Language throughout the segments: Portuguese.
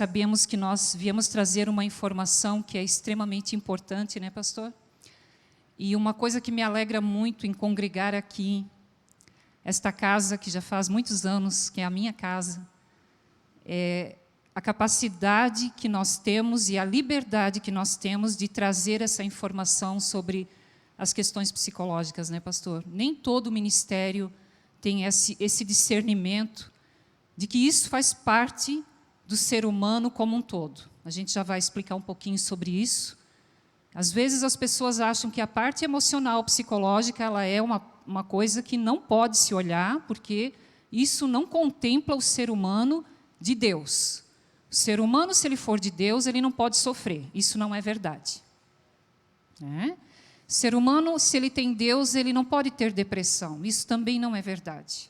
sabemos que nós viemos trazer uma informação que é extremamente importante, né, pastor? E uma coisa que me alegra muito em congregar aqui, esta casa que já faz muitos anos, que é a minha casa, é a capacidade que nós temos e a liberdade que nós temos de trazer essa informação sobre as questões psicológicas, né, pastor? Nem todo ministério tem esse discernimento de que isso faz parte do ser humano como um todo. A gente já vai explicar um pouquinho sobre isso. Às vezes as pessoas acham que a parte emocional, psicológica, ela é uma coisa que não pode se olhar, porque isso não contempla o ser humano de Deus. O ser humano, se ele for de Deus, ele não pode sofrer. Isso não é verdade. O ser humano, se ele tem Deus, ele não pode ter depressão. Isso também não é verdade.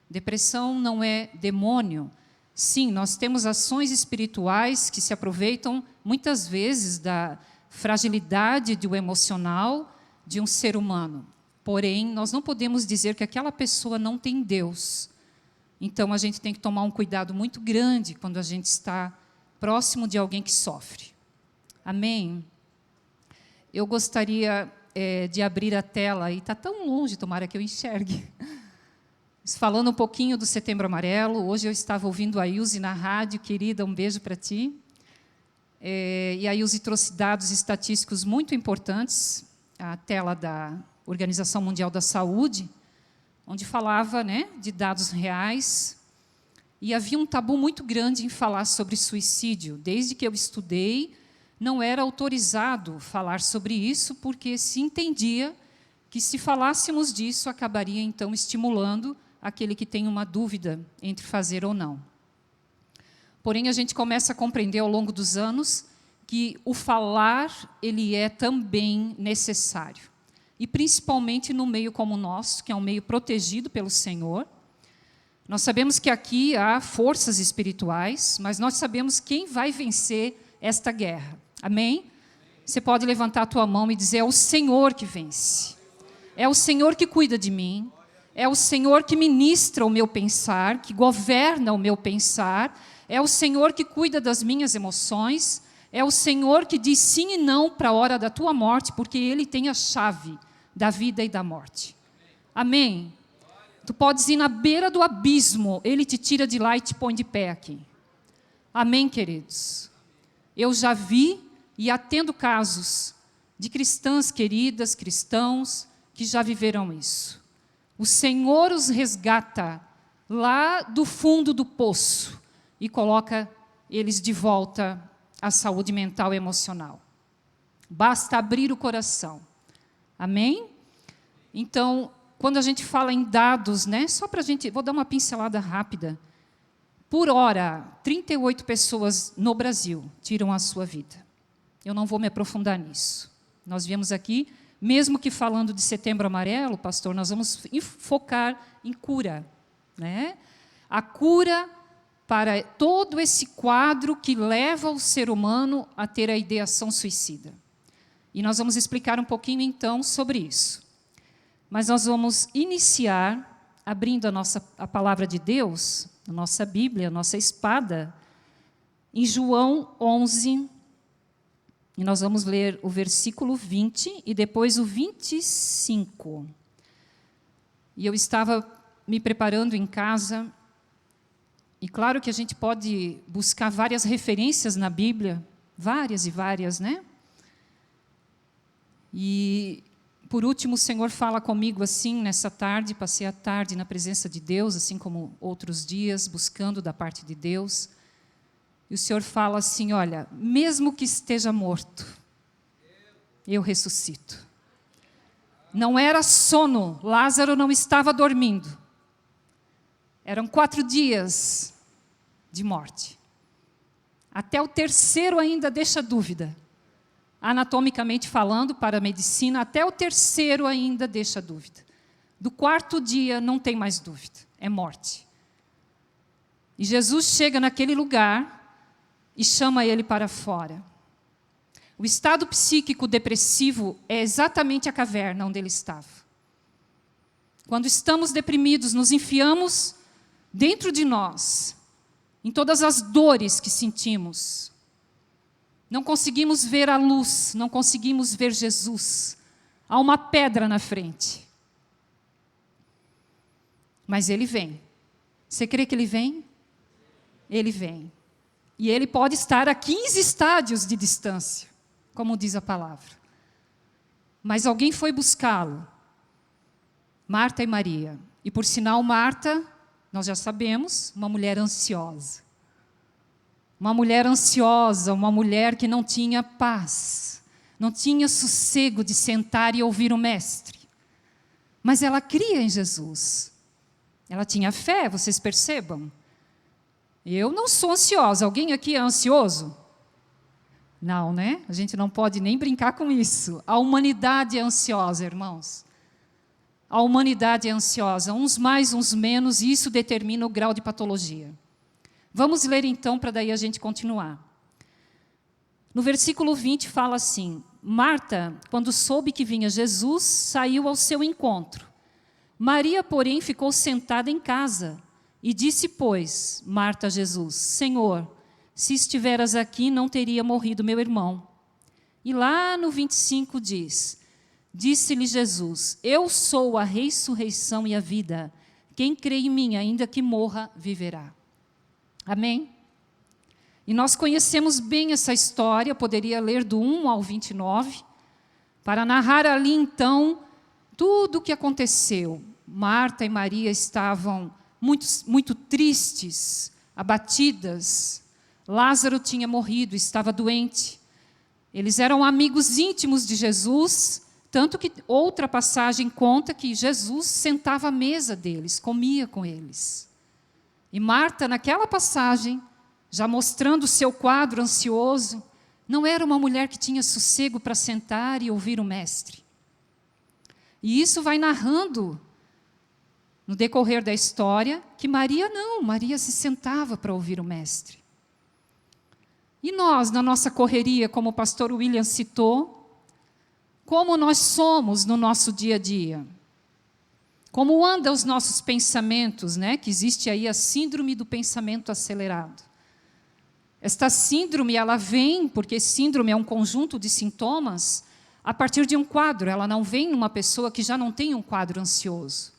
Depressão não é demônio. Sim, nós temos ações espirituais que se aproveitam muitas vezes da fragilidade do emocional de um ser humano. Porém, nós não podemos dizer que aquela pessoa não tem Deus. Então, a gente tem que tomar um cuidado muito grande quando a gente está próximo de alguém que sofre. Amém? Eu gostaria de abrir a tela, e está tão longe, tomara que eu enxergue. Falando um pouquinho do Setembro Amarelo, hoje eu estava ouvindo a Ilse na rádio, querida, um beijo para ti. E a Ilse trouxe dados estatísticos muito importantes, a tela da Organização Mundial da Saúde, onde falava, né, de dados reais, e havia um tabu muito grande em falar sobre suicídio. Desde que eu estudei, não era autorizado falar sobre isso, porque se entendia que, se falássemos disso, acabaria, então, estimulando aquele que tem uma dúvida entre fazer ou não. Porém, a gente começa a compreender ao longo dos anos que o falar, ele é também necessário. E principalmente no meio como o nosso, que é um meio protegido pelo Senhor. Nós sabemos que aqui há forças espirituais, mas nós sabemos quem vai vencer esta guerra. Amém? Você pode levantar a tua mão e dizer: é o Senhor que vence. É o Senhor que cuida de mim. É o Senhor que ministra o meu pensar, que governa o meu pensar. É o Senhor que cuida das minhas emoções. É o Senhor que diz sim e não para a hora da tua morte, porque Ele tem a chave da vida e da morte. Amém? Tu podes ir na beira do abismo, Ele te tira de lá e te põe de pé aqui. Amém, queridos? Eu já vi e atendo casos de cristãs queridas, cristãos, que já viveram isso. O Senhor os resgata lá do fundo do poço e coloca eles de volta à saúde mental e emocional. Basta abrir o coração. Amém? Então, quando a gente fala em dados, né, só para a gente, vou dar uma pincelada rápida. Por hora, 38 pessoas no Brasil tiram a sua vida. Eu não vou me aprofundar nisso. Nós viemos aqui, mesmo que falando de Setembro Amarelo, pastor, nós vamos focar em cura, né? A cura para todo esse quadro que leva o ser humano a ter a ideação suicida. E nós vamos explicar um pouquinho, então, sobre isso. Mas nós vamos iniciar abrindo a palavra de Deus, a nossa Bíblia, a nossa espada, em João 11, e nós vamos ler o versículo 20 e depois o 25. E eu estava me preparando em casa, e claro que a gente pode buscar várias referências na Bíblia, várias e várias, né? E, por último, o Senhor fala comigo assim, nessa tarde, passei a tarde na presença de Deus, assim como outros dias, buscando da parte de Deus. E o Senhor fala assim: olha, mesmo que esteja morto, eu ressuscito. Não era sono, Lázaro não estava dormindo. Eram 4 dias de morte. Até o 3º ainda deixa dúvida. Anatomicamente falando, para a medicina, até o 3º ainda deixa dúvida. Do 4º dia não tem mais dúvida, é morte. E Jesus chega naquele lugar e chama ele para fora. O estado psíquico depressivo é exatamente a caverna onde ele estava. Quando estamos deprimidos, nos enfiamos dentro de nós em todas as dores que sentimos. Não conseguimos ver a luz, não conseguimos ver Jesus. Há uma pedra na frente. Mas Ele vem. Você crê que Ele vem? Ele vem. E Ele pode estar a 15 estádios de distância, como diz a palavra. Mas alguém foi buscá-lo. Marta e Maria. E por sinal, Marta, nós já sabemos, uma mulher ansiosa. Uma mulher ansiosa, uma mulher que não tinha paz. Não tinha sossego de sentar e ouvir o Mestre. Mas ela cria em Jesus. Ela tinha fé, vocês percebam. Eu não sou ansiosa. Alguém aqui é ansioso? Não, né? A gente não pode nem brincar com isso. A humanidade é ansiosa, irmãos. A humanidade é ansiosa. Uns mais, uns menos, e isso determina o grau de patologia. Vamos ler então, para daí a gente continuar. No versículo 20 fala assim: Marta, quando soube que vinha Jesus, saiu ao seu encontro. Maria, porém, ficou sentada em casa. E disse, pois, Marta a Jesus: Senhor, se estiveras aqui, não teria morrido meu irmão. E lá no 25 diz: Disse-lhe Jesus: Eu sou a ressurreição e a vida. Quem crê em mim, ainda que morra, viverá. Amém? E nós conhecemos bem essa história, poderia ler do 1 ao 29, para narrar ali então tudo o que aconteceu. Marta e Maria estavam muito tristes, abatidas. Lázaro tinha morrido, estava doente. Eles eram amigos íntimos de Jesus, tanto que outra passagem conta que Jesus sentava à mesa deles, comia com eles. E Marta, naquela passagem, já mostrando o seu quadro ansioso, não era uma mulher que tinha sossego para sentar e ouvir o Mestre. E isso vai narrando, no decorrer da história, que Maria não, Maria se sentava para ouvir o Mestre. E nós, na nossa correria, como o pastor William citou, como nós somos no nosso dia a dia? Como andam os nossos pensamentos, né? Que existe aí a síndrome do pensamento acelerado. Esta síndrome, ela vem, porque síndrome é um conjunto de sintomas, a partir de um quadro. Ela não vem numa pessoa que já não tem um quadro ansioso.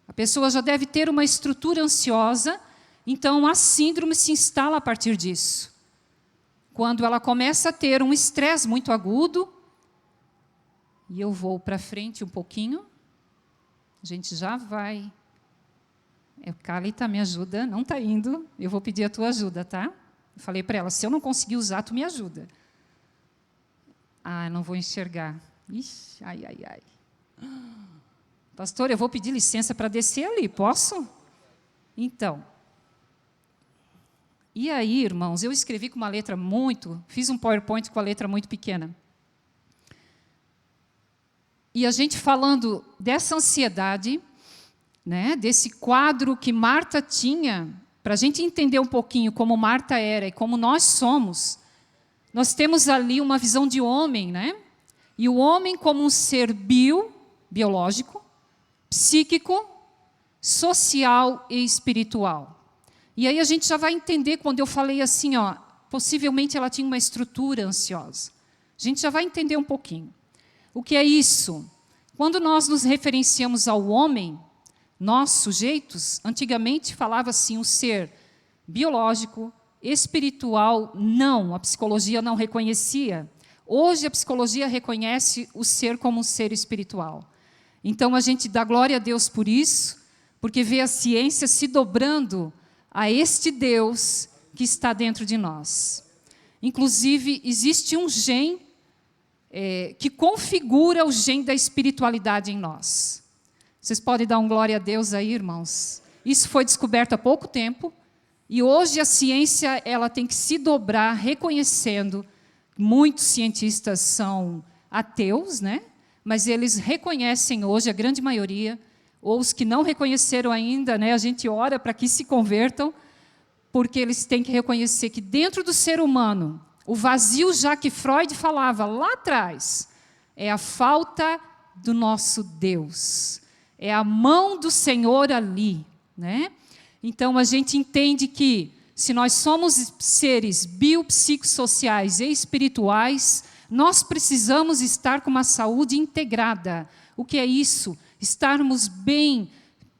A pessoa já deve ter uma estrutura ansiosa, então a síndrome se instala a partir disso. Quando ela começa a ter um estresse muito agudo, e eu vou para frente um pouquinho, a gente já vai. Calita, me ajuda, não está indo, eu vou pedir a tua ajuda, tá? Eu falei para ela, se eu não conseguir usar, tu me ajuda. Ah, não vou enxergar. Ixi, ai, ai, ai. Pastor, eu vou pedir licença para descer ali, posso? Então. E aí, irmãos, eu escrevi com uma letra fiz um PowerPoint com a letra muito pequena. E a gente falando dessa ansiedade, né, desse quadro que Marta tinha, para a gente entender um pouquinho como Marta era e como nós somos, nós temos ali uma visão de homem, né? E o homem como um ser biológico, psíquico, social e espiritual. E aí a gente já vai entender quando eu falei assim, ó, possivelmente ela tinha uma estrutura ansiosa. A gente já vai entender um pouquinho. O que é isso? Quando nós nos referenciamos ao homem, nós, sujeitos, antigamente falava assim, um ser biológico, espiritual, não, a psicologia não reconhecia. Hoje a psicologia reconhece o ser como um ser espiritual. Então a gente dá glória a Deus por isso, porque vê a ciência se dobrando a este Deus que está dentro de nós. Inclusive, existe um gene que configura o gene da espiritualidade em nós. Vocês podem dar um glória a Deus aí, irmãos? Isso foi descoberto há pouco tempo, e hoje a ciência ela tem que se dobrar, reconhecendo. Muitos cientistas são ateus, né? Mas eles reconhecem hoje, a grande maioria, ou os que não reconheceram ainda, né? A gente ora para que se convertam, porque eles têm que reconhecer que dentro do ser humano, o vazio já que Freud falava lá atrás, é a falta do nosso Deus. É a mão do Senhor ali, né? Então a gente entende que se nós somos seres biopsicossociais e espirituais, nós precisamos estar com uma saúde integrada. O que é isso? Estarmos bem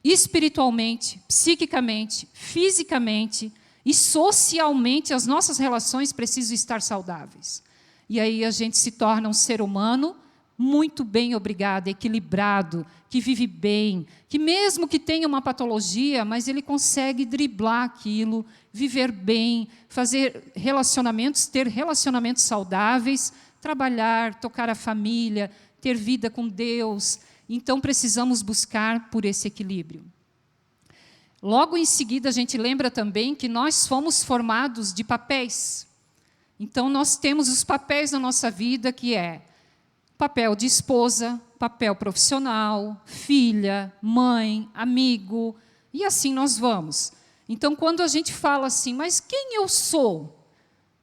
espiritualmente, psiquicamente, fisicamente e socialmente, as nossas relações precisam estar saudáveis. E aí a gente se torna um ser humano muito bem, obrigado, equilibrado, que vive bem, que mesmo que tenha uma patologia, mas ele consegue driblar aquilo, viver bem, fazer relacionamentos, ter relacionamentos saudáveis, trabalhar, tocar a família, ter vida com Deus. Então, precisamos buscar por esse equilíbrio. Logo em seguida, a gente lembra também que nós fomos formados de papéis. Então, nós temos os papéis na nossa vida, que é papel de esposa, papel profissional, filha, mãe, amigo, e assim nós vamos. Então, quando a gente fala assim, mas quem eu sou?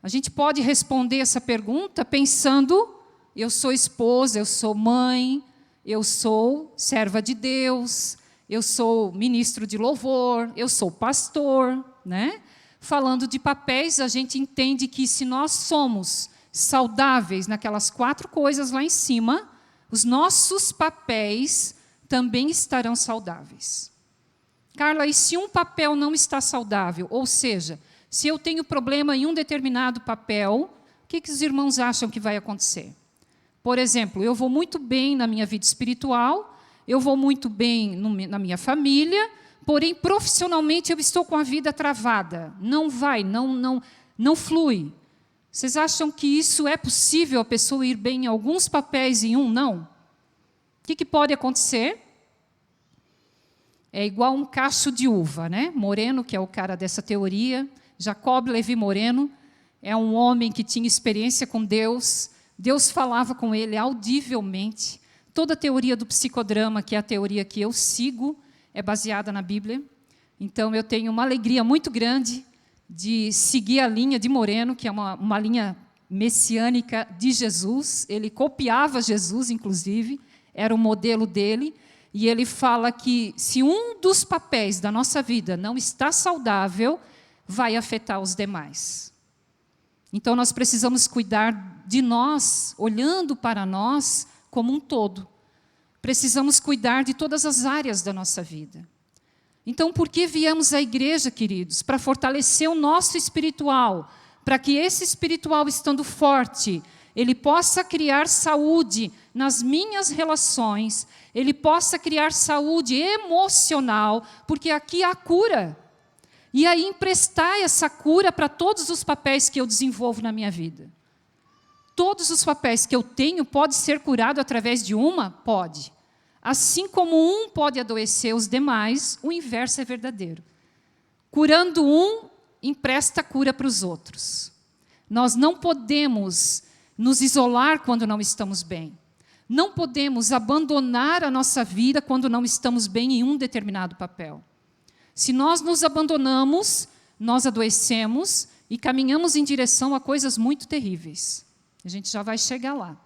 A gente pode responder essa pergunta pensando, eu sou esposa, eu sou mãe, eu sou serva de Deus, eu sou ministro de louvor, eu sou pastor, né? Falando de papéis, a gente entende que se nós somos saudáveis naquelas 4 coisas lá em cima, os nossos papéis também estarão saudáveis. Carla, e se um papel não está saudável? Ou seja, se eu tenho problema em um determinado papel, o que os irmãos acham que vai acontecer? Por exemplo, eu vou muito bem na minha vida espiritual, eu vou muito bem na minha família, porém, profissionalmente, eu estou com a vida travada. Não vai, não flui. Vocês acham que isso é possível, a pessoa ir bem em alguns papéis e em um não? O que pode acontecer? É igual um cacho de uva, né? Moreno, que é o cara dessa teoria, Jacob Levi Moreno, é um homem que tinha experiência com Deus, Deus falava com ele audivelmente. Toda a teoria do psicodrama, que é a teoria que eu sigo, é baseada na Bíblia. Então, eu tenho uma alegria muito grande de seguir a linha de Moreno, que é uma linha messiânica de Jesus. Ele copiava Jesus, inclusive, era o modelo dele. E ele fala que se um dos papéis da nossa vida não está saudável, vai afetar os demais. Então, nós precisamos cuidar de nós, olhando para nós como um todo. Precisamos cuidar de todas as áreas da nossa vida. Então, por que viemos à igreja, queridos? Para fortalecer o nosso espiritual, para que esse espiritual, estando forte, ele possa criar saúde nas minhas relações, ele possa criar saúde emocional, porque aqui há cura. E aí emprestar essa cura para todos os papéis que eu desenvolvo na minha vida. Todos os papéis que eu tenho pode ser curado através de uma? Pode. Assim como um pode adoecer os demais, o inverso é verdadeiro. Curando um, empresta cura para os outros. Nós não podemos nos isolar quando não estamos bem. Não podemos abandonar a nossa vida quando não estamos bem em um determinado papel. Se nós nos abandonamos, nós adoecemos e caminhamos em direção a coisas muito terríveis. A gente já vai chegar lá.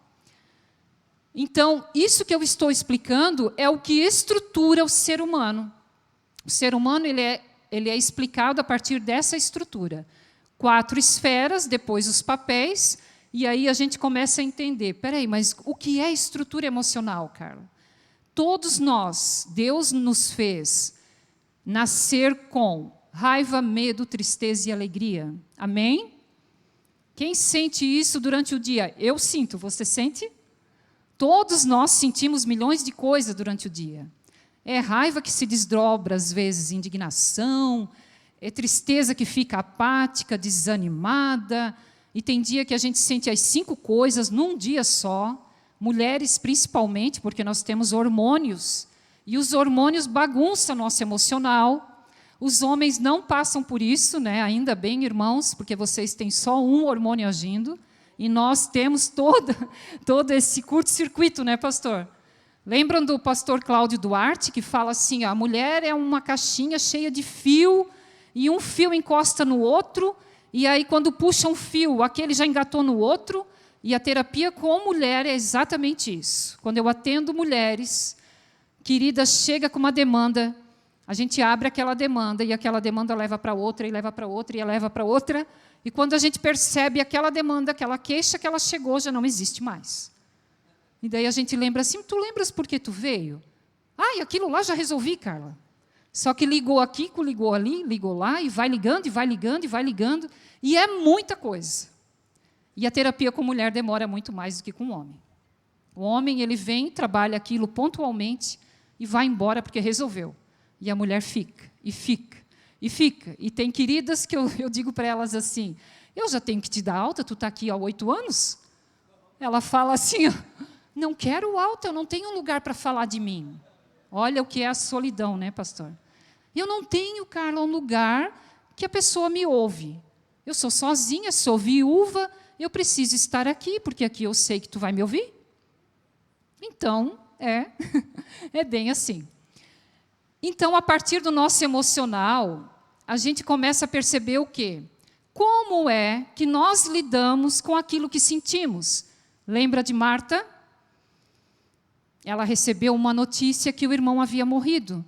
Então, isso que eu estou explicando é o que estrutura o ser humano. O ser humano ele é explicado a partir dessa estrutura. 4 esferas, depois os papéis, e aí a gente começa a entender, peraí, mas o que é estrutura emocional, Carla? Todos nós, Deus nos fez nascer com raiva, medo, tristeza e alegria. Amém? Quem sente isso durante o dia? Eu sinto, você sente? Todos nós sentimos milhões de coisas durante o dia. É raiva que se desdobra, às vezes, indignação, é tristeza que fica apática, desanimada, e tem dia que a gente sente as 5 coisas num dia só, mulheres principalmente, porque nós temos hormônios, e os hormônios bagunçam nosso emocional. Os homens não passam por isso, né? Ainda bem, irmãos, porque vocês têm só um hormônio agindo, e nós temos todo esse curto-circuito, né, pastor? Lembram do pastor Cláudio Duarte, que fala assim, a mulher é uma caixinha cheia de fio, e um fio encosta no outro, e aí quando puxa um fio, aquele já engatou no outro, e a terapia com mulher é exatamente isso. Quando eu atendo mulheres, querida, chega com uma demanda, A gente abre aquela demanda, e aquela demanda leva para outra, e leva para outra, e leva para outra. E quando a gente percebe aquela demanda, aquela queixa que ela chegou, já não existe mais. E daí a gente lembra assim, tu lembras por que tu veio? Ah, e aquilo lá já resolvi, Carla. Só que ligou aqui, ligou ali, ligou lá, e vai ligando, e vai ligando, e vai ligando. E é muita coisa. E a terapia com mulher demora muito mais do que com homem. O homem, ele vem, trabalha aquilo pontualmente, e vai embora porque resolveu. E a mulher fica, e fica, e fica. E tem queridas que eu digo para elas assim, eu já tenho que te dar alta, tu está aqui há 8 anos? Ela fala assim, não quero alta, eu não tenho lugar para falar de mim. Olha o que é a solidão, né, pastor? Eu não tenho, Carla, um lugar que a pessoa me ouve. Eu sou sozinha, sou viúva, eu preciso estar aqui, porque aqui eu sei que tu vai me ouvir. Então, é bem assim. Então, a partir do nosso emocional, a gente começa a perceber o quê? Como é que nós lidamos com aquilo que sentimos? Lembra de Marta? Ela recebeu uma notícia que o irmão havia morrido.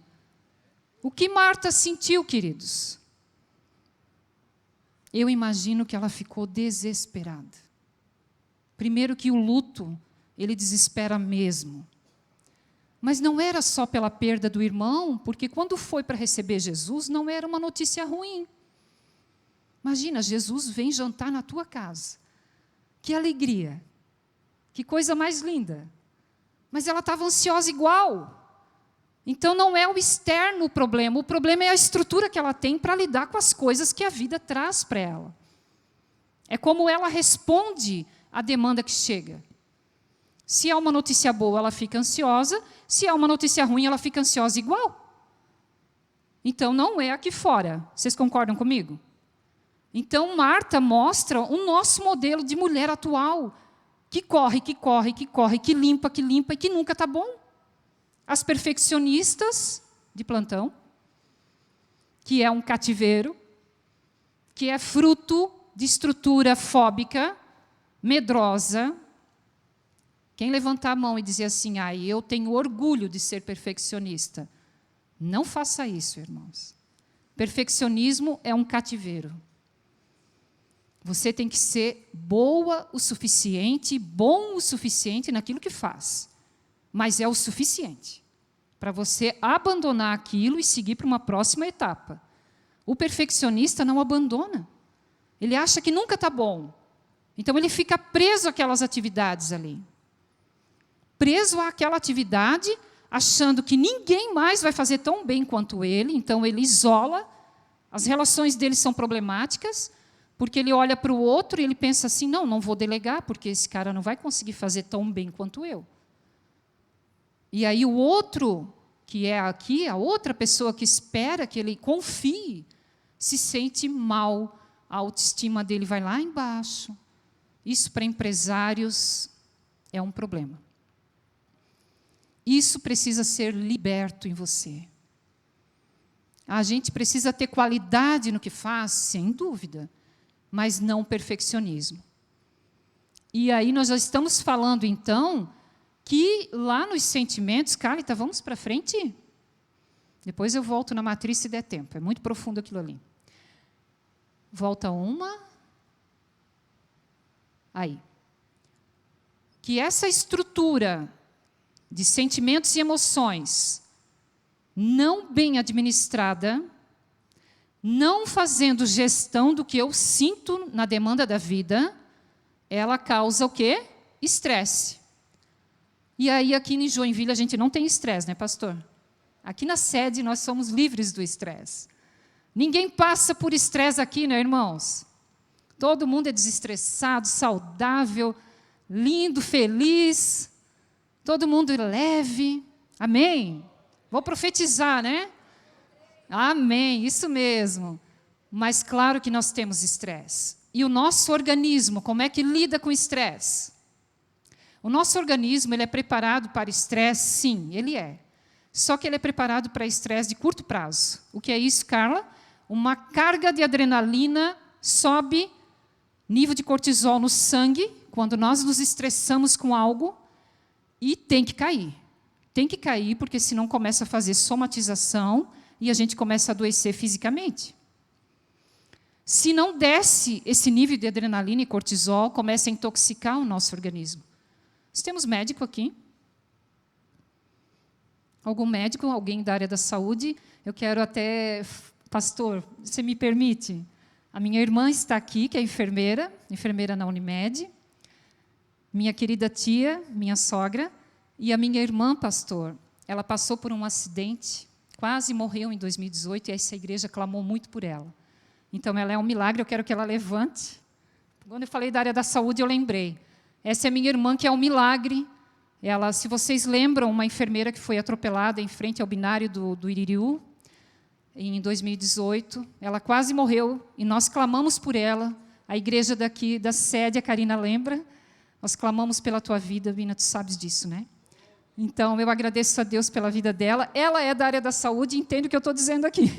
O que Marta sentiu, queridos? Eu imagino que ela ficou desesperada. Primeiro que o luto, ele desespera mesmo. Mas não era só pela perda do irmão, porque quando foi para receber Jesus, não era uma notícia ruim. Imagina, Jesus vem jantar na tua casa. Que alegria. Que coisa mais linda. Mas ela estava ansiosa igual. Então não é o externo o problema é a estrutura que ela tem para lidar com as coisas que a vida traz para ela. É como ela responde à demanda que chega. Se é uma notícia boa, ela fica ansiosa. Se é uma notícia ruim, ela fica ansiosa igual. Então, não é aqui fora. Vocês concordam comigo? Então, Marta mostra o nosso modelo de mulher atual, que corre, que corre, que corre, que limpa e que nunca está bom. As perfeccionistas de plantão, que é um cativeiro, que é fruto de estrutura fóbica, medrosa. Quem levantar a mão e dizer assim, eu tenho orgulho de ser perfeccionista, não faça isso, irmãos. Perfeccionismo é um cativeiro. Você tem que ser boa o suficiente, bom o suficiente naquilo que faz. Mas é o suficiente para você abandonar aquilo e seguir para uma próxima etapa. O perfeccionista não abandona. Ele acha que nunca está bom. Então, ele fica preso àquelas atividades ali. Preso àquela atividade, achando que ninguém mais vai fazer tão bem quanto ele, então ele isola, as relações dele são problemáticas, porque ele olha para o outro e ele pensa assim, não vou delegar, porque esse cara não vai conseguir fazer tão bem quanto eu. E aí o outro, que é aqui, a outra pessoa que espera que ele confie, se sente mal, a autoestima dele vai lá embaixo. Isso para empresários é um problema. Isso precisa ser liberto em você. A gente precisa ter qualidade no que faz, sem dúvida, mas não perfeccionismo. E aí nós já estamos falando, então, que lá nos sentimentos, Carlita, vamos para frente? Depois eu volto na matriz se der tempo, é muito profundo aquilo ali. Volta uma. Aí. Que essa estrutura de sentimentos e emoções não bem administrada, não fazendo gestão do que eu sinto na demanda da vida, ela causa o quê? Estresse. E aí, aqui em Joinville, a gente não tem estresse, né, pastor? Aqui na sede, nós somos livres do estresse. Ninguém passa por estresse aqui, né, irmãos? Todo mundo é desestressado, saudável, lindo, feliz. Todo mundo leve. Amém? Vou profetizar, né? Amém, isso mesmo. Mas claro que nós temos estresse. E o nosso organismo, como é que lida com estresse? O nosso organismo, ele é preparado para estresse? Sim, ele é. Só que ele é preparado para estresse de curto prazo. O que é isso, Carla? Uma carga de adrenalina sobe, nível de cortisol no sangue, quando nós nos estressamos com algo, e tem que cair. Tem que cair, porque senão começa a fazer somatização, e a gente começa a adoecer fisicamente. Se não desce esse nível de adrenalina e cortisol, começa a intoxicar o nosso organismo. Nós temos médico aqui? Algum médico, alguém da área da saúde? Eu quero até... Pastor, você me permite? A minha irmã está aqui, que é enfermeira na Unimed. Minha querida tia, minha sogra. E a minha irmã, pastor, ela passou por um acidente, quase morreu em 2018, e essa igreja clamou muito por ela. Então, ela é um milagre, eu quero que ela levante. Quando eu falei da área da saúde, eu lembrei. Essa é minha irmã, que é um milagre. Ela, se vocês lembram, uma enfermeira que foi atropelada em frente ao binário do Iririú, em 2018, ela quase morreu, e nós clamamos por ela. A igreja daqui, da sede, a Karina lembra, nós clamamos pela tua vida, Bina, tu sabes disso, né? Então, eu agradeço a Deus pela vida dela. Ela é da área da saúde, entende o que eu estou dizendo aqui.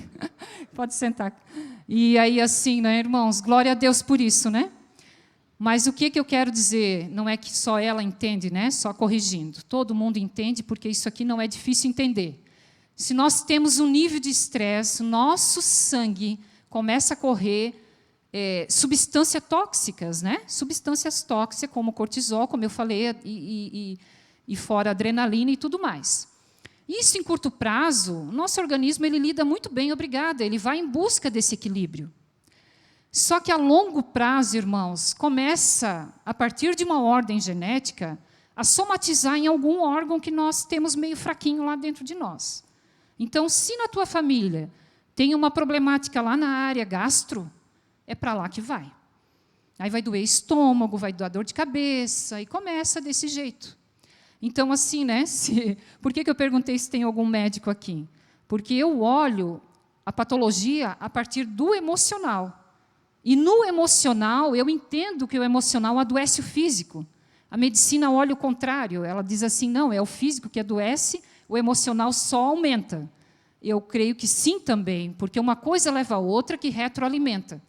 Pode sentar. E aí, assim, né, irmãos, glória a Deus por isso, né? Mas o que eu quero dizer, não é que só ela entende, né? Só corrigindo. Todo mundo entende, porque isso aqui não é difícil entender. Se nós temos um nível de estresse, nosso sangue começa a correr substâncias tóxicas, né? Substâncias tóxicas, como cortisol, como eu falei, e fora adrenalina e tudo mais. Isso, em curto prazo, nosso organismo ele lida muito bem, obrigada, ele vai em busca desse equilíbrio. Só que a longo prazo, irmãos, começa, a partir de uma ordem genética, a somatizar em algum órgão que nós temos meio fraquinho lá dentro de nós. Então, se na tua família tem uma problemática lá na área gastro, é para lá que vai. Aí vai doer estômago, vai dar dor de cabeça, e começa desse jeito. Então, assim, né? Por que eu perguntei se tem algum médico aqui? Porque eu olho a patologia a partir do emocional. E no emocional, eu entendo que o emocional adoece o físico. A medicina olha o contrário, ela diz assim, não, é o físico que adoece, o emocional só aumenta. Eu creio que sim também, porque uma coisa leva a outra que retroalimenta.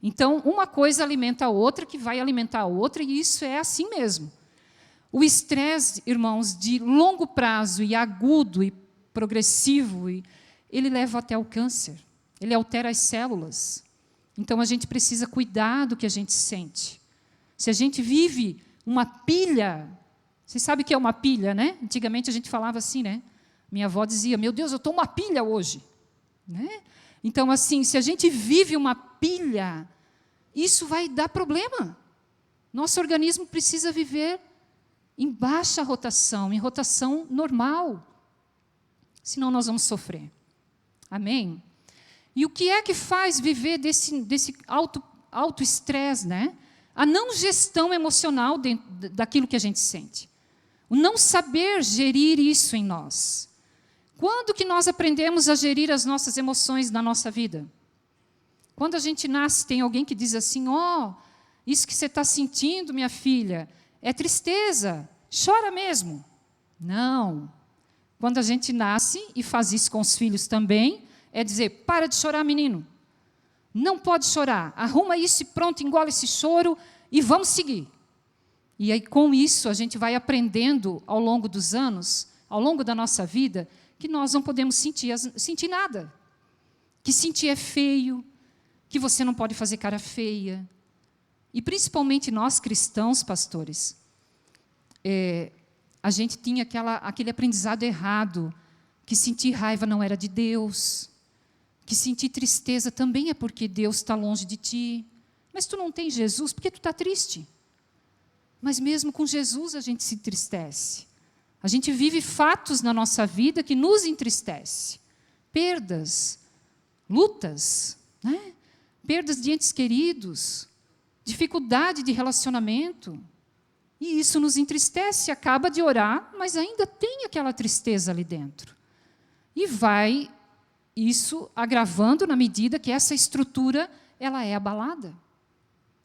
Então, uma coisa alimenta a outra, que vai alimentar a outra, e isso é assim mesmo. O estresse, irmãos, de longo prazo e agudo e progressivo, ele leva até o câncer. Ele altera as células. Então, a gente precisa cuidar do que a gente sente. Se a gente vive uma pilha, vocês sabem o que é uma pilha, né? Antigamente a gente falava assim, né? Minha avó dizia, meu Deus, eu estou uma pilha hoje. Né? Então, assim, se a gente vive uma pilha, isso vai dar problema. Nosso organismo precisa viver em baixa rotação, em rotação normal. Senão nós vamos sofrer. Amém? E o que é que faz viver desse alto estresse, né? A não gestão emocional daquilo que a gente sente. O não saber gerir isso em nós. Quando que nós aprendemos a gerir as nossas emoções na nossa vida? Quando a gente nasce, tem alguém que diz assim, isso que você está sentindo, minha filha, é tristeza, chora mesmo. Não. Quando a gente nasce, e faz isso com os filhos também, é dizer, para de chorar, menino. Não pode chorar, arruma isso e pronto, engole esse choro e vamos seguir. E aí, com isso, a gente vai aprendendo ao longo dos anos, ao longo da nossa vida, que nós não podemos sentir nada. Que sentir é feio, que você não pode fazer cara feia. E principalmente nós cristãos, pastores, a gente tinha aquele aprendizado errado, que sentir raiva não era de Deus, que sentir tristeza também é porque Deus está longe de ti. Mas tu não tem Jesus, por que tu está triste? Mas mesmo com Jesus a gente se entristece. A gente vive fatos na nossa vida que nos entristece. Perdas, lutas, né? Perdas de entes queridos, dificuldade de relacionamento. E isso nos entristece, acaba de orar, mas ainda tem aquela tristeza ali dentro. E vai isso agravando na medida que essa estrutura ela é abalada.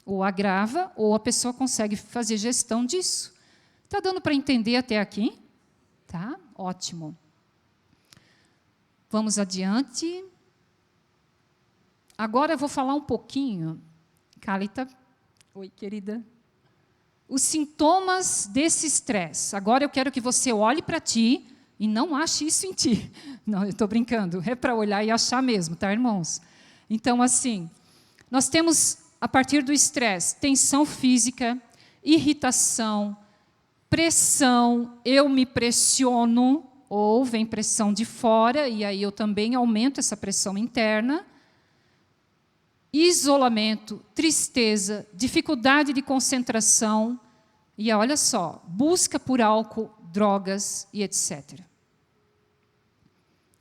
Ou agrava, ou a pessoa consegue fazer gestão disso. Está dando para entender até aqui? Tá? Ótimo. Vamos adiante. Agora eu vou falar um pouquinho, Cálita. Oi, querida. Os sintomas desse estresse. Agora eu quero que você olhe para ti, E não ache isso em ti. Não, eu estou brincando. É para olhar e achar mesmo, tá, irmãos? Então, assim, nós temos, a partir do estresse, tensão física, irritação, pressão, eu me pressiono, ou vem pressão de fora, e aí eu também aumento essa pressão interna. Isolamento, tristeza, dificuldade de concentração, e olha só, busca por álcool, drogas e etc.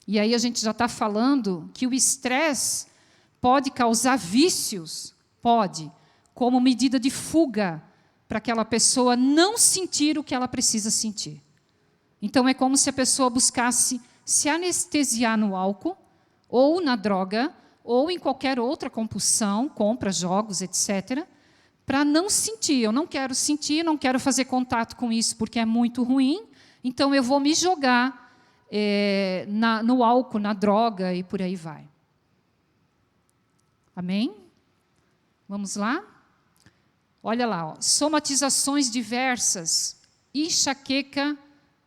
E aí a gente já está falando que o estresse pode causar vícios, pode, como medida de fuga, para aquela pessoa não sentir o que ela precisa sentir. Então, é como se a pessoa buscasse se anestesiar no álcool, ou na droga, ou em qualquer outra compulsão, compra, jogos, etc., para não sentir. Eu não quero sentir, não quero fazer contato com isso porque é muito ruim, então eu vou me jogar no álcool, na droga e por aí vai. Amém? Vamos lá? Olha lá, ó, somatizações diversas, enxaqueca,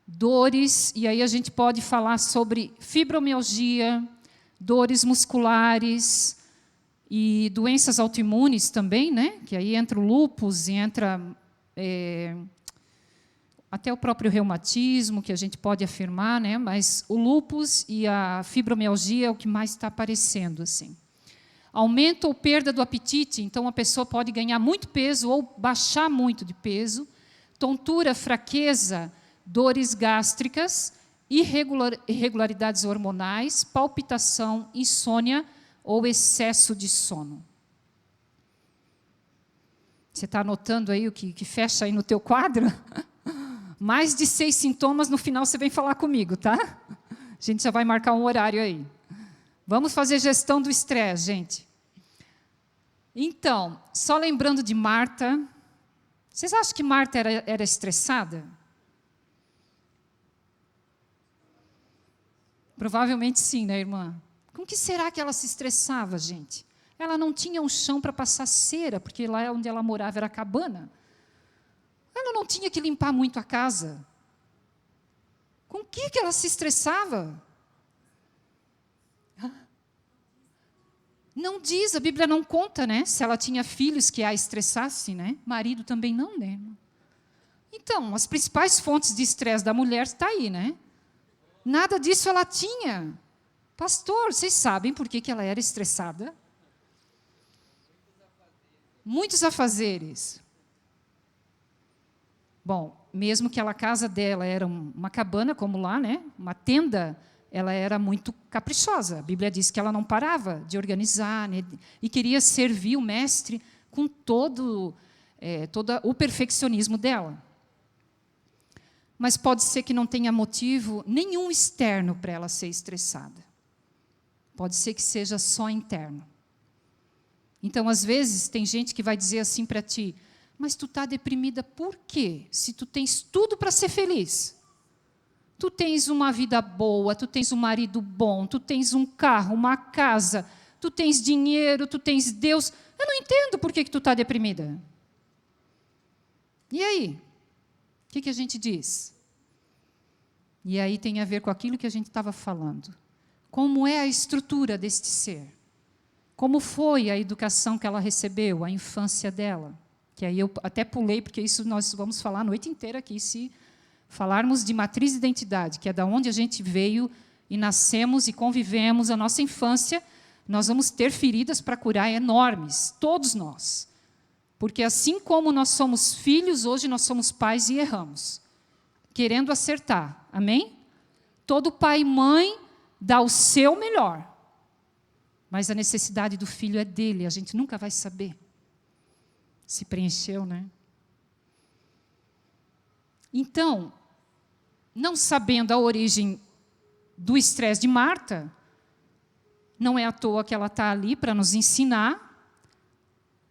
dores, e aí a gente pode falar sobre fibromialgia, dores musculares e doenças autoimunes também, né? Que aí entra o lúpus e entra até o próprio reumatismo, que a gente pode afirmar, né? Mas o lúpus e a fibromialgia é o que mais está aparecendo, assim. Aumento ou perda do apetite, então a pessoa pode ganhar muito peso ou baixar muito de peso, tontura, fraqueza, dores gástricas, irregularidades hormonais, palpitação, insônia ou excesso de sono. Você está anotando aí o que fecha aí no teu quadro? Mais de 6 sintomas, no final você vem falar comigo, tá? A gente já vai marcar um horário aí. Vamos fazer gestão do estresse, gente. Então, só lembrando de Marta. Vocês acham que Marta era estressada? Provavelmente sim, né, irmã? Com que será que ela se estressava, gente? Ela não tinha um chão para passar cera, porque lá onde ela morava era cabana. Ela não tinha que limpar muito a casa. Com que ela se estressava? Não diz, a Bíblia não conta, né? Se ela tinha filhos que a estressassem, né? Marido também não, né? Então, as principais fontes de estresse da mulher está aí, né? Nada disso ela tinha. Pastor, vocês sabem por que ela era estressada? Muitos afazeres. Bom, mesmo que a casa dela era uma cabana, como lá, né? Uma tenda, ela era muito caprichosa. A Bíblia diz que ela não parava de organizar, né? E queria servir o mestre com todo o perfeccionismo dela. Mas pode ser que não tenha motivo nenhum externo para ela ser estressada. Pode ser que seja só interno. Então, às vezes, tem gente que vai dizer assim para ti, mas tu está deprimida por quê? Se tu tens tudo para ser feliz. Tu tens uma vida boa, tu tens um marido bom, tu tens um carro, uma casa, tu tens dinheiro, tu tens Deus. Eu não entendo por que tu está deprimida. E aí? O que a gente diz? E aí tem a ver com aquilo que a gente estava falando. Como é a estrutura deste ser? Como foi a educação que ela recebeu, a infância dela? Que aí eu até pulei, porque isso nós vamos falar a noite inteira aqui, se falarmos de matriz de identidade, que é da onde a gente veio e nascemos e convivemos a nossa infância, nós vamos ter feridas para curar enormes, todos nós. Porque assim como nós somos filhos, hoje nós somos pais e erramos, querendo acertar. Amém? Todo pai e mãe dá o seu melhor, mas a necessidade do filho é dele, a gente nunca vai saber. Se preencheu, né? Então, não sabendo a origem do estresse de Marta, não é à toa que ela está ali para nos ensinar.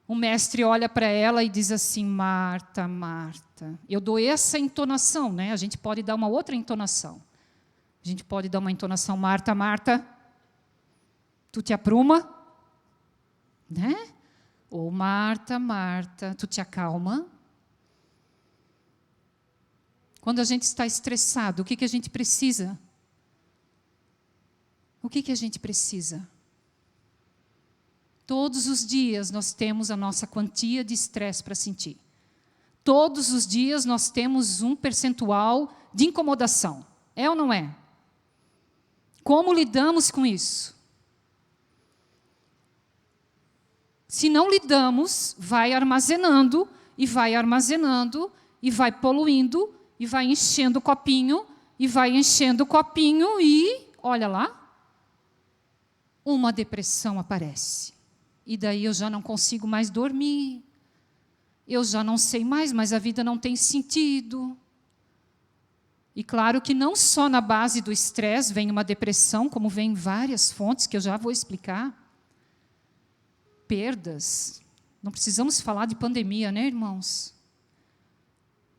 O mestre olha para ela e diz assim, Marta, Marta. Eu dou essa entonação, né? A gente pode dar uma outra entonação. A gente pode dar uma entonação, Marta, Marta, tu te apruma, né? Ou Marta, Marta, tu te acalma. Quando a gente está estressado, o que a gente precisa? O que a gente precisa? Todos os dias nós temos a nossa quantia de estresse para sentir. Todos os dias nós temos um percentual de incomodação. É ou não é? Como lidamos com isso? Se não lidamos, vai armazenando, e vai armazenando, e vai poluindo, e vai enchendo o copinho, e vai enchendo o copinho, e, olha lá, uma depressão aparece. E daí eu já não consigo mais dormir, eu já não sei mais, mas a vida não tem sentido. E claro que não só na base do estresse vem uma depressão, como vem várias fontes, que eu já vou explicar. Perdas. Não precisamos falar de pandemia, né, irmãos?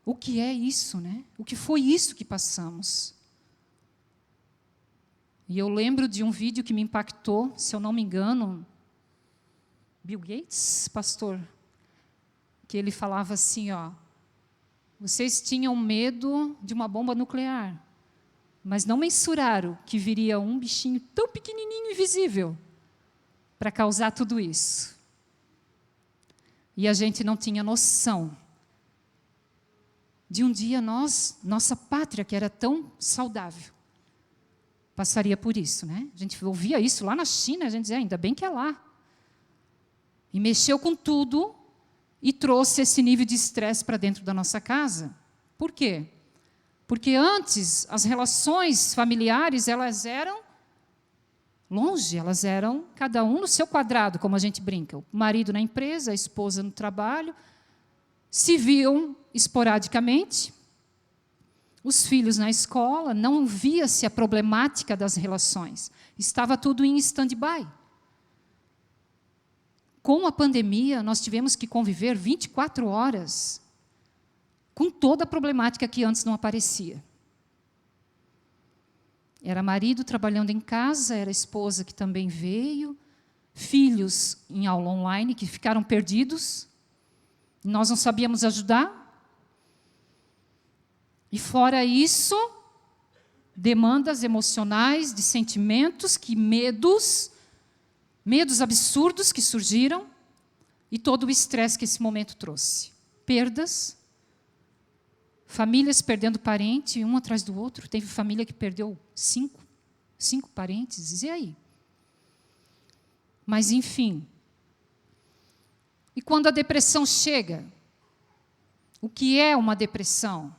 O que é isso, né? O que foi isso que passamos? E eu lembro de um vídeo que me impactou, se eu não me engano, Bill Gates, pastor, que ele falava assim, ó, vocês tinham medo de uma bomba nuclear, mas não mensuraram que viria um bichinho tão pequenininho, invisível, para causar tudo isso. E a gente não tinha noção de um dia nossa pátria, que era tão saudável, passaria por isso, né? A gente ouvia isso lá na China, a gente dizia, ainda bem que é lá. E mexeu com tudo e trouxe esse nível de estresse para dentro da nossa casa. Por quê? Porque antes as relações familiares elas eram longe, elas eram cada um no seu quadrado, como a gente brinca. O marido na empresa, a esposa no trabalho, se viam esporadicamente, os filhos na escola, não via-se a problemática das relações. Estava tudo em stand-by. Com a pandemia, nós tivemos que conviver 24 horas com toda a problemática que antes não aparecia. Era marido trabalhando em casa, era esposa que também veio, filhos em aula online que ficaram perdidos, nós não sabíamos ajudar. E fora isso, demandas emocionais, de sentimentos, medos absurdos que surgiram e todo o estresse que esse momento trouxe. Perdas, famílias perdendo parente, um atrás do outro. Teve família que perdeu cinco parentes, e aí? Mas, enfim. E quando a depressão chega? O que é uma depressão?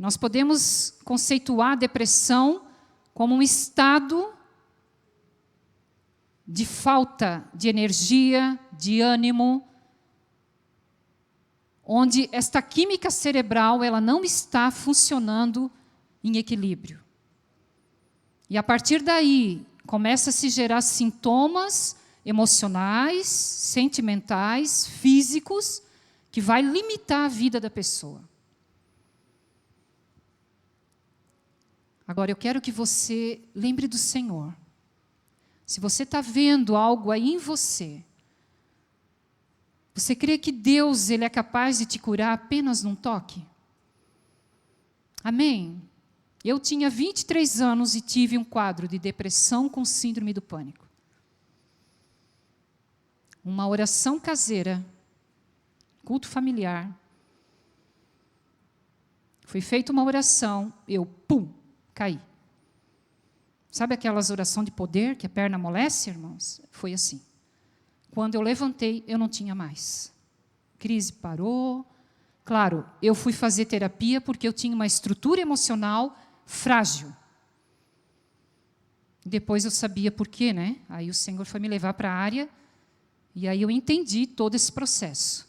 Nós podemos conceituar a depressão como um estado de falta de energia, de ânimo, onde esta química cerebral ela não está funcionando em equilíbrio. E a partir daí, começa a se gerar sintomas emocionais, sentimentais, físicos, que vai limitar a vida da pessoa. Agora, eu quero que você lembre do Senhor. Se você está vendo algo aí em você, você crê que Deus ele é capaz de te curar apenas num toque? Amém? Eu tinha 23 anos e tive um quadro de depressão com síndrome do pânico. Uma oração caseira, culto familiar. Foi feita uma oração, eu, caí. Sabe aquelas orações de poder que a perna amolece, irmãos? Foi assim. Quando eu levantei, eu não tinha mais. Crise parou. Claro, eu fui fazer terapia porque eu tinha uma estrutura emocional frágil. Depois eu sabia por quê, né? Aí o Senhor foi me levar para a área e aí eu entendi todo esse processo.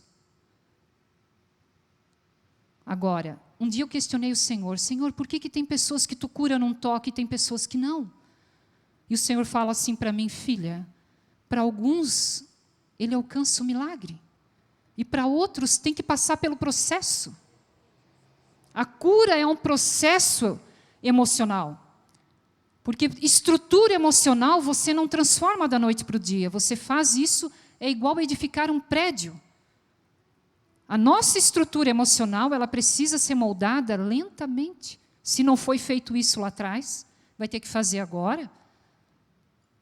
Agora, um dia eu questionei o Senhor, Senhor, por que tem pessoas que tu cura num toque e tem pessoas que não? E o Senhor fala assim para mim, filha, para alguns ele alcança o milagre. E para outros tem que passar pelo processo. A cura é um processo emocional. Porque estrutura emocional você não transforma da noite para o dia. Você faz isso, é igual a edificar um prédio. A nossa estrutura emocional, ela precisa ser moldada lentamente. Se não foi feito isso lá atrás, vai ter que fazer agora.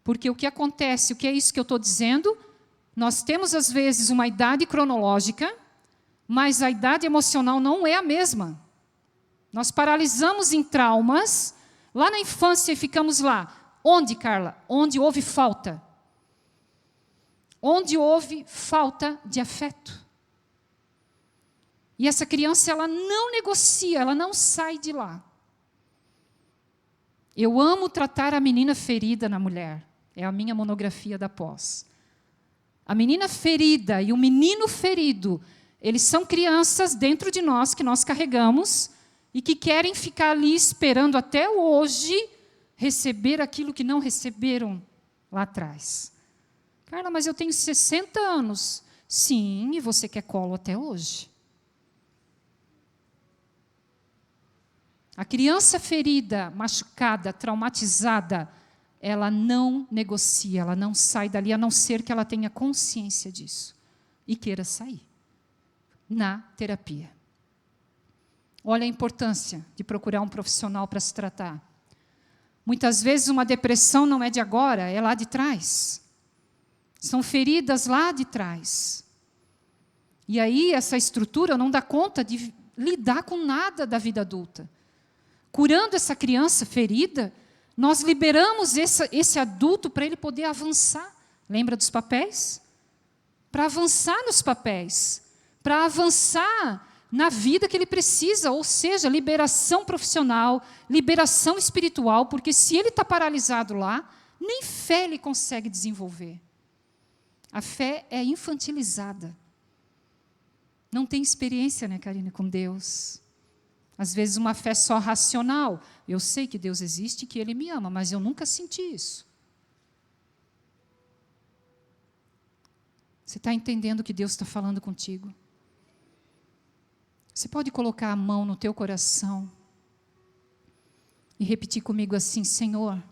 Porque o que acontece, o que é isso que eu estou dizendo? Nós temos, às vezes, uma idade cronológica, mas a idade emocional não é a mesma. Nós paralisamos em traumas, lá na infância e ficamos lá. Onde, Carla? Onde houve falta. Onde houve falta de afeto. E essa criança, ela não negocia, ela não sai de lá. Eu amo tratar a menina ferida na mulher. É a minha monografia da pós. A menina ferida e o menino ferido, eles são crianças dentro de nós, que nós carregamos, e que querem ficar ali esperando até hoje receber aquilo que não receberam lá atrás. Carla, mas eu tenho 60 anos. Sim, e você quer colo até hoje. A criança ferida, machucada, traumatizada, ela não negocia, ela não sai dali, a não ser que ela tenha consciência disso e queira sair na terapia. Olha a importância de procurar um profissional para se tratar. Muitas vezes uma depressão não é de agora, é lá de trás. São feridas lá de trás. E aí essa estrutura não dá conta de lidar com nada da vida adulta. Curando essa criança ferida, nós liberamos esse adulto para ele poder avançar. Lembra dos papéis? Para avançar nos papéis. Para avançar na vida que ele precisa. Ou seja, liberação profissional, liberação espiritual. Porque se ele está paralisado lá, nem fé ele consegue desenvolver. A fé é infantilizada. Não tem experiência, né, Karine, com Deus. Às vezes uma fé só racional. Eu sei que Deus existe e que Ele me ama, mas eu nunca senti isso. Você está entendendo que Deus está falando contigo? Você pode colocar a mão no teu coração e repetir comigo assim: Senhor,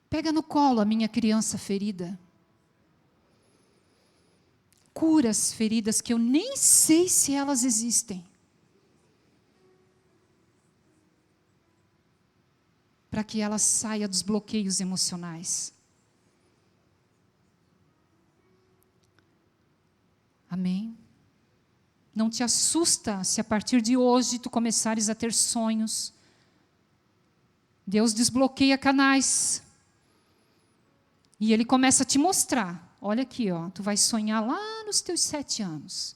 pega no colo a minha criança ferida. Cura as feridas que eu nem sei se elas existem. Para que ela saia dos bloqueios emocionais. Amém? Não te assusta se a partir de hoje tu começares a ter sonhos. Deus desbloqueia canais. E Ele começa a te mostrar. Olha aqui, ó, tu vai sonhar lá nos teus 7 anos.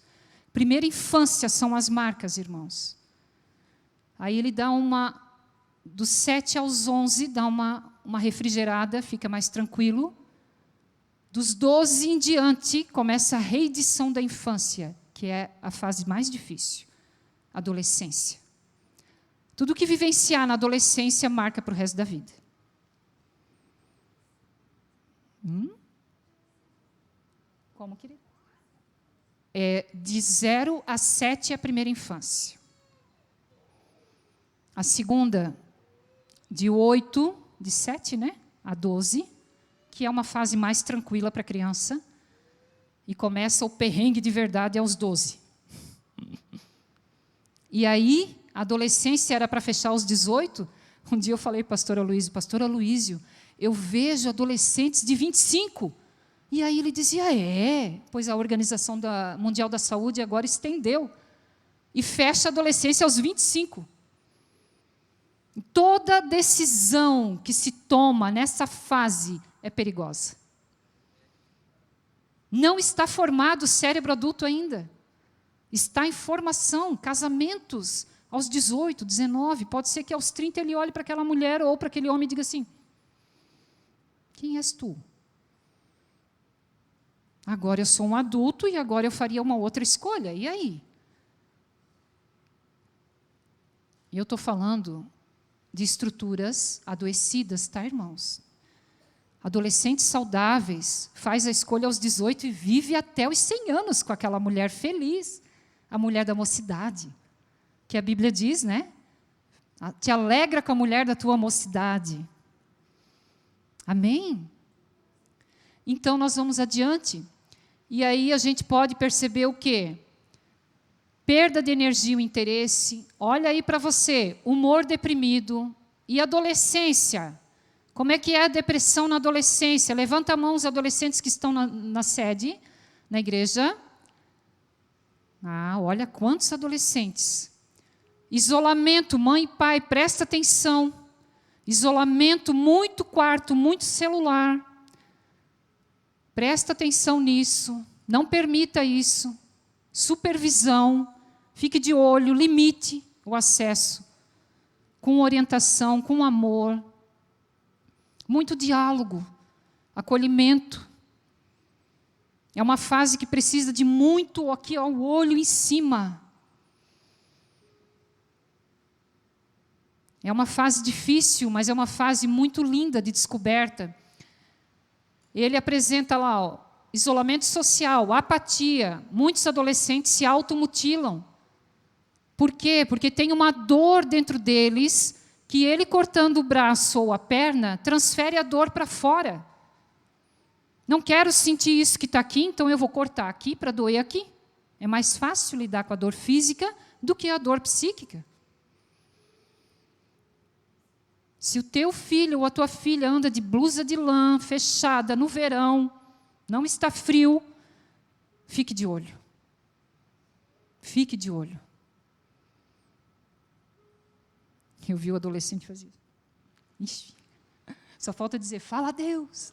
Primeira infância são as marcas, irmãos. Aí Ele dá dos 7 aos 11, dá uma refrigerada, fica mais tranquilo. Dos 12 em diante, começa a reedição da infância, que é a fase mais difícil, adolescência. Tudo que vivenciar na adolescência marca para o resto da vida. Como, querido? De 0 a 7 é a primeira infância. A segunda, de 7, né, a 12, que é uma fase mais tranquila para a criança, e começa o perrengue de verdade aos 12. E aí, a adolescência era para fechar aos 18. Um dia eu falei para pastor Aloísio, eu vejo adolescentes de 25. E aí ele dizia, pois a Organização Mundial da Saúde agora estendeu. E fecha a adolescência aos 25. Toda decisão que se toma nessa fase é perigosa. Não está formado o cérebro adulto ainda. Está em formação, casamentos aos 18, 19. Pode ser que aos 30 ele olhe para aquela mulher ou para aquele homem e diga assim, quem és tu? Agora eu sou um adulto e agora eu faria uma outra escolha. E aí? E eu estou falando de estruturas adoecidas, tá, irmãos? Adolescentes saudáveis, faz a escolha aos 18 e vive até os 100 anos com aquela mulher feliz, a mulher da mocidade, que a Bíblia diz, né? Te alegra com a mulher da tua mocidade. Amém? Então, nós vamos adiante. E aí a gente pode perceber o quê? Perda de energia e interesse. Olha aí para você, humor deprimido. E adolescência. Como é que é a depressão na adolescência? Levanta a mão os adolescentes que estão na sede, na igreja. Olha quantos adolescentes. Isolamento, mãe e pai, presta atenção. Isolamento, muito quarto, muito celular. Presta atenção nisso. Não permita isso. Supervisão. Fique de olho, limite o acesso. Com orientação, com amor. Muito diálogo, acolhimento. É uma fase que precisa de muito aqui, ó, o olho em cima. É uma fase difícil, mas é uma fase muito linda de descoberta. Ele apresenta lá, ó, isolamento social, apatia. Muitos adolescentes se automutilam. Por quê? Porque tem uma dor dentro deles que ele cortando o braço ou a perna transfere a dor para fora. Não quero sentir isso que está aqui, então eu vou cortar aqui para doer aqui. É mais fácil lidar com a dor física do que a dor psíquica. Se o teu filho ou a tua filha anda de blusa de lã fechada no verão, não está frio, fique de olho. Fique de olho. Eu vi o adolescente fazer isso. Só falta dizer, fala a Deus.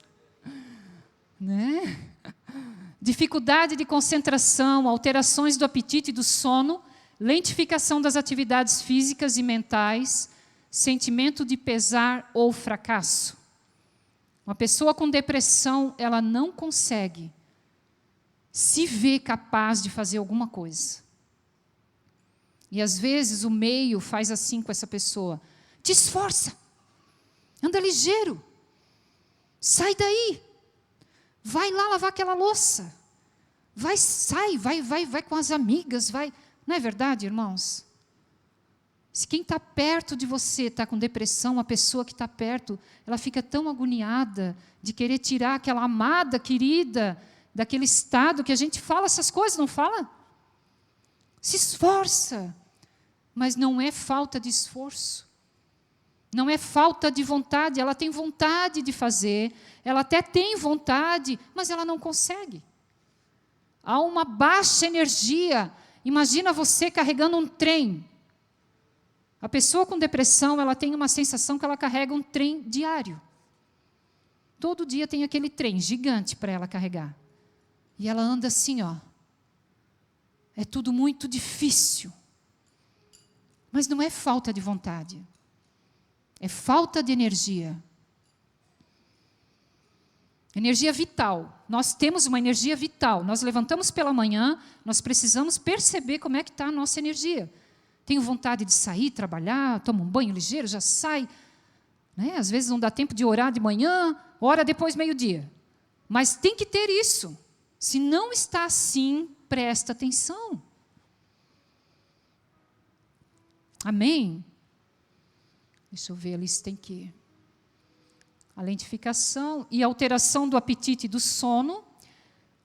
Né? Dificuldade de concentração, alterações do apetite e do sono, lentificação das atividades físicas e mentais, sentimento de pesar ou fracasso. Uma pessoa com depressão, ela não consegue se ver capaz de fazer alguma coisa. E às vezes o meio faz assim com essa pessoa. Te esforça. Anda ligeiro. Sai daí. Vai lá lavar aquela louça. Vai com as amigas, vai. Não é verdade, irmãos? Se quem está perto de você está com depressão, a pessoa que está perto, ela fica tão agoniada de querer tirar aquela amada, querida, daquele estado que a gente fala essas coisas, não fala? Se esforça. Mas não é falta de esforço. Não é falta de vontade. Ela tem vontade de fazer. Ela até tem vontade, mas ela não consegue. Há uma baixa energia. Imagina você carregando um trem. A pessoa com depressão, ela tem uma sensação que ela carrega um trem diário. Todo dia tem aquele trem gigante para ela carregar. E ela anda assim, ó. É tudo muito difícil. Mas não é falta de vontade. É falta de energia. Energia vital. Nós temos uma energia vital. Nós levantamos pela manhã, nós precisamos perceber como é que está a nossa energia. Tenho vontade de sair, trabalhar, tomo um banho ligeiro, já sai. Né? Às vezes não dá tempo de orar de manhã, ora depois meio-dia. Mas tem que ter isso. Se não está assim, presta atenção. Amém? Deixa eu ver, a lista tem que... A lentificação e alteração do apetite e do sono.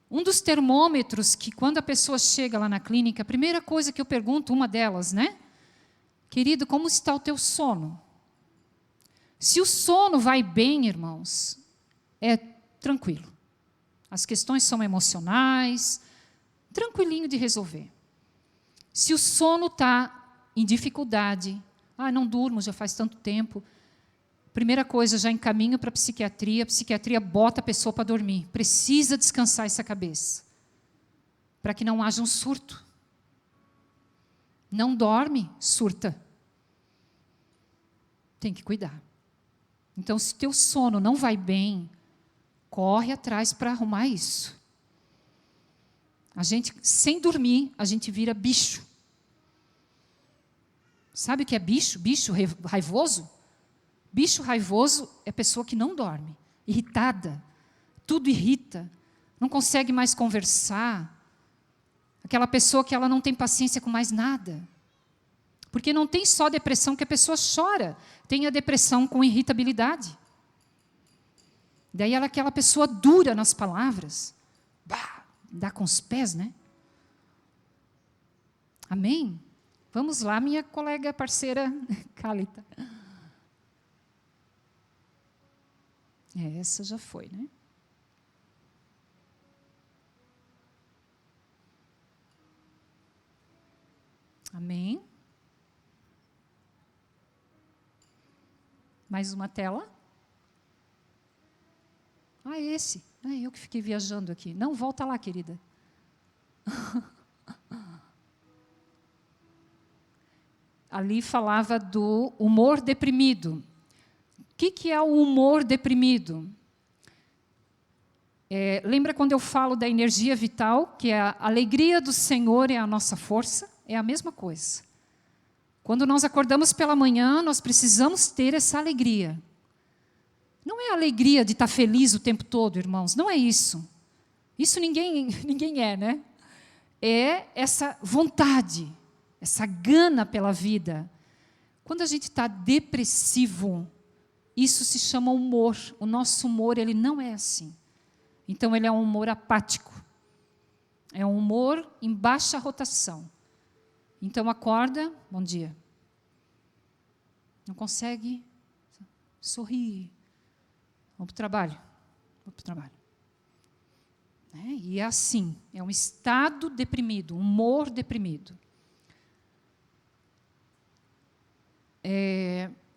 Um dos termômetros que, quando a pessoa chega lá na clínica, a primeira coisa que eu pergunto, uma delas, né? Querido, como está o teu sono? Se o sono vai bem, irmãos, é tranquilo. As questões são emocionais, tranquilinho de resolver. Se o sono está em dificuldade, não durmo, já faz tanto tempo, primeira coisa, já encaminho para a psiquiatria bota a pessoa para dormir, precisa descansar essa cabeça, para que não haja um surto. Não dorme, surta. Tem que cuidar. Então, se teu sono não vai bem, corre atrás para arrumar isso. A gente, sem dormir, a gente vira bicho. Sabe o que é bicho? Bicho raivoso? Bicho raivoso é pessoa que não dorme, irritada, tudo irrita, não consegue mais conversar. Aquela pessoa que ela não tem paciência com mais nada. Porque não tem só depressão que a pessoa chora, tem a depressão com irritabilidade. Daí ela é aquela pessoa dura nas palavras. dá com os pés, né? Amém? Vamos lá, minha colega parceira Cálita. Essa já foi, né? Amém? Mais uma tela. Esse. Eu que fiquei viajando aqui. Não, volta lá, querida. Ali falava do humor deprimido. O que é o humor deprimido? Lembra quando eu falo da energia vital, que a alegria do Senhor é a nossa força? É a mesma coisa. Quando nós acordamos pela manhã, nós precisamos ter essa alegria. Não é a alegria de estar feliz o tempo todo, irmãos. Não é isso. Isso ninguém é, né? É essa vontade, essa gana pela vida. Quando a gente está depressivo, isso se chama humor. O nosso humor, ele não é assim. Então, ele é um humor apático. É um humor em baixa rotação. Então, acorda, bom dia. Não consegue sorrir. Vamos para o trabalho. Vamos para o trabalho. E é assim, é um estado deprimido, um humor deprimido.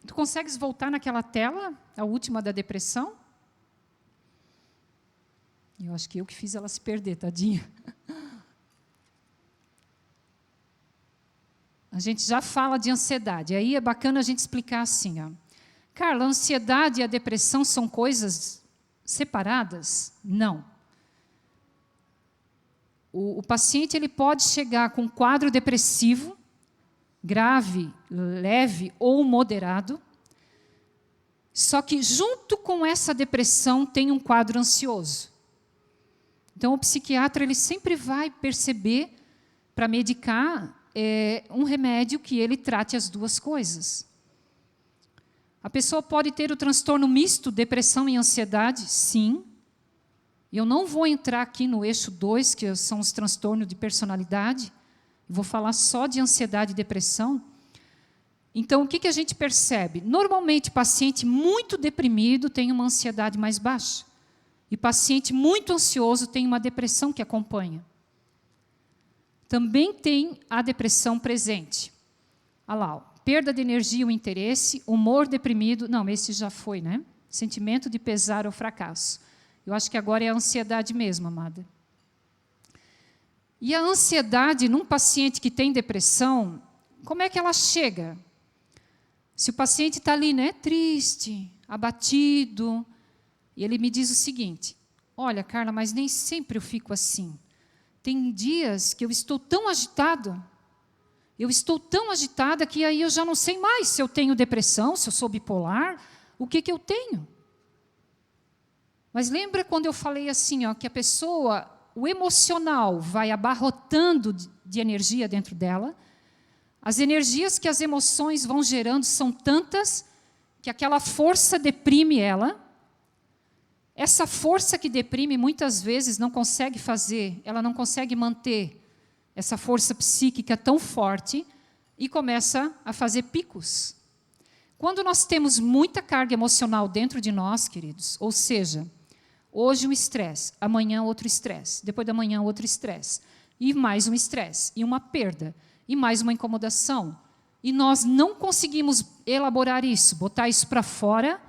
Tu consegues voltar naquela tela, a última da depressão? Eu acho que eu que fiz ela se perder, tadinha. A gente já fala de ansiedade. Aí é bacana a gente explicar assim. Carla, a ansiedade e a depressão são coisas separadas? Não. O paciente ele pode chegar com um quadro depressivo, grave, leve ou moderado, só que junto com essa depressão tem um quadro ansioso. Então, o psiquiatra ele sempre vai perceber, para medicar, um remédio que ele trate as duas coisas. A pessoa pode ter o transtorno misto, depressão e ansiedade? Sim. Eu não vou entrar aqui no eixo 2, que são os transtornos de personalidade. Vou falar só de ansiedade e depressão. Então, o que a gente percebe? Normalmente, paciente muito deprimido tem uma ansiedade mais baixa. E paciente muito ansioso tem uma depressão que acompanha. Também tem a depressão presente. Olha lá, perda de energia ou interesse, humor deprimido. Não, esse já foi, né? Sentimento de pesar ou fracasso. Eu acho que agora é a ansiedade mesmo, amada. E a ansiedade, num paciente que tem depressão, como é que ela chega? Se o paciente está ali, né, triste, abatido, e ele me diz o seguinte: olha, Carla, mas nem sempre eu fico assim. Tem dias que eu estou tão agitado, eu estou tão agitada que aí eu já não sei mais se eu tenho depressão, se eu sou bipolar, o que eu tenho. Mas lembra quando eu falei assim, que a pessoa, o emocional vai abarrotando de energia dentro dela, as energias que as emoções vão gerando são tantas que aquela força deprime ela. Essa força que deprime, muitas vezes, não consegue fazer, ela não consegue manter essa força psíquica tão forte e começa a fazer picos. Quando nós temos muita carga emocional dentro de nós, queridos, ou seja, hoje um estresse, amanhã outro estresse, depois da manhã outro estresse, e mais um estresse, e uma perda, e mais uma incomodação, e nós não conseguimos elaborar isso, botar isso para fora,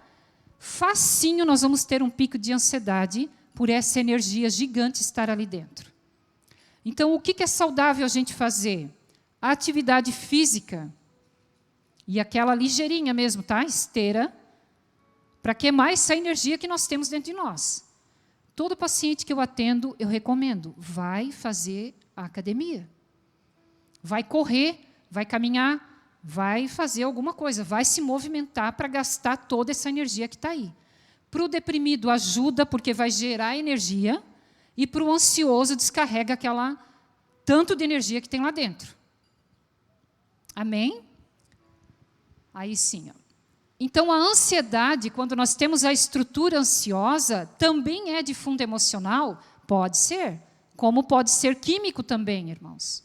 facinho nós vamos ter um pico de ansiedade por essa energia gigante estar ali dentro. Então, o que é saudável a gente fazer? A atividade física, e aquela ligeirinha mesmo, tá? Esteira, para queimar essa energia que nós temos dentro de nós. Todo paciente que eu atendo, eu recomendo, vai fazer a academia. Vai correr, vai caminhar, vai fazer alguma coisa, vai se movimentar para gastar toda essa energia que está aí. Para o deprimido ajuda, porque vai gerar energia, e para o ansioso descarrega aquela tanto de energia que tem lá dentro. Amém? Aí sim. Então, a ansiedade, quando nós temos a estrutura ansiosa, também é de fundo emocional? Pode ser. como pode ser químico também, irmãos.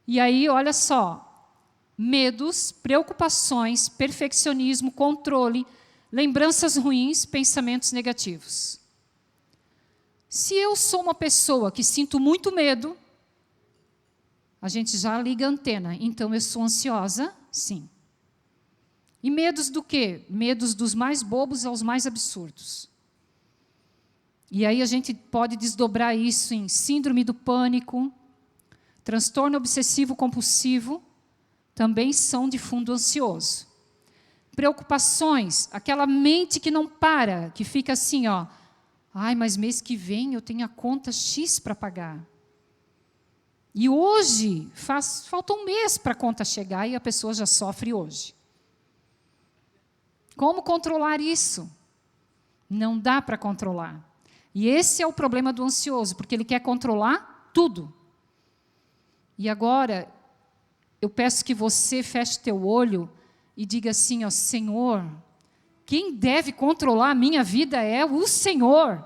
E aí, olha só, medos, preocupações, perfeccionismo, controle, lembranças ruins, pensamentos negativos. Se eu sou uma pessoa que sinto muito medo, a gente já liga a antena. Então, eu sou ansiosa? Sim. E medos do quê? Medos dos mais bobos aos mais absurdos. E aí a gente pode desdobrar isso em síndrome do pânico, transtorno obsessivo compulsivo, também são de fundo ansioso. Preocupações, aquela mente que não para, que fica assim, ó, ai, mas mês que vem eu tenho a conta X para pagar. E hoje, falta um mês para a conta chegar e a pessoa já sofre hoje. Como controlar isso? Não dá para controlar. E esse é o problema do ansioso, porque ele quer controlar tudo. E agora, eu peço que você feche teu olho e diga assim, ó, Senhor, quem deve controlar a minha vida é o Senhor.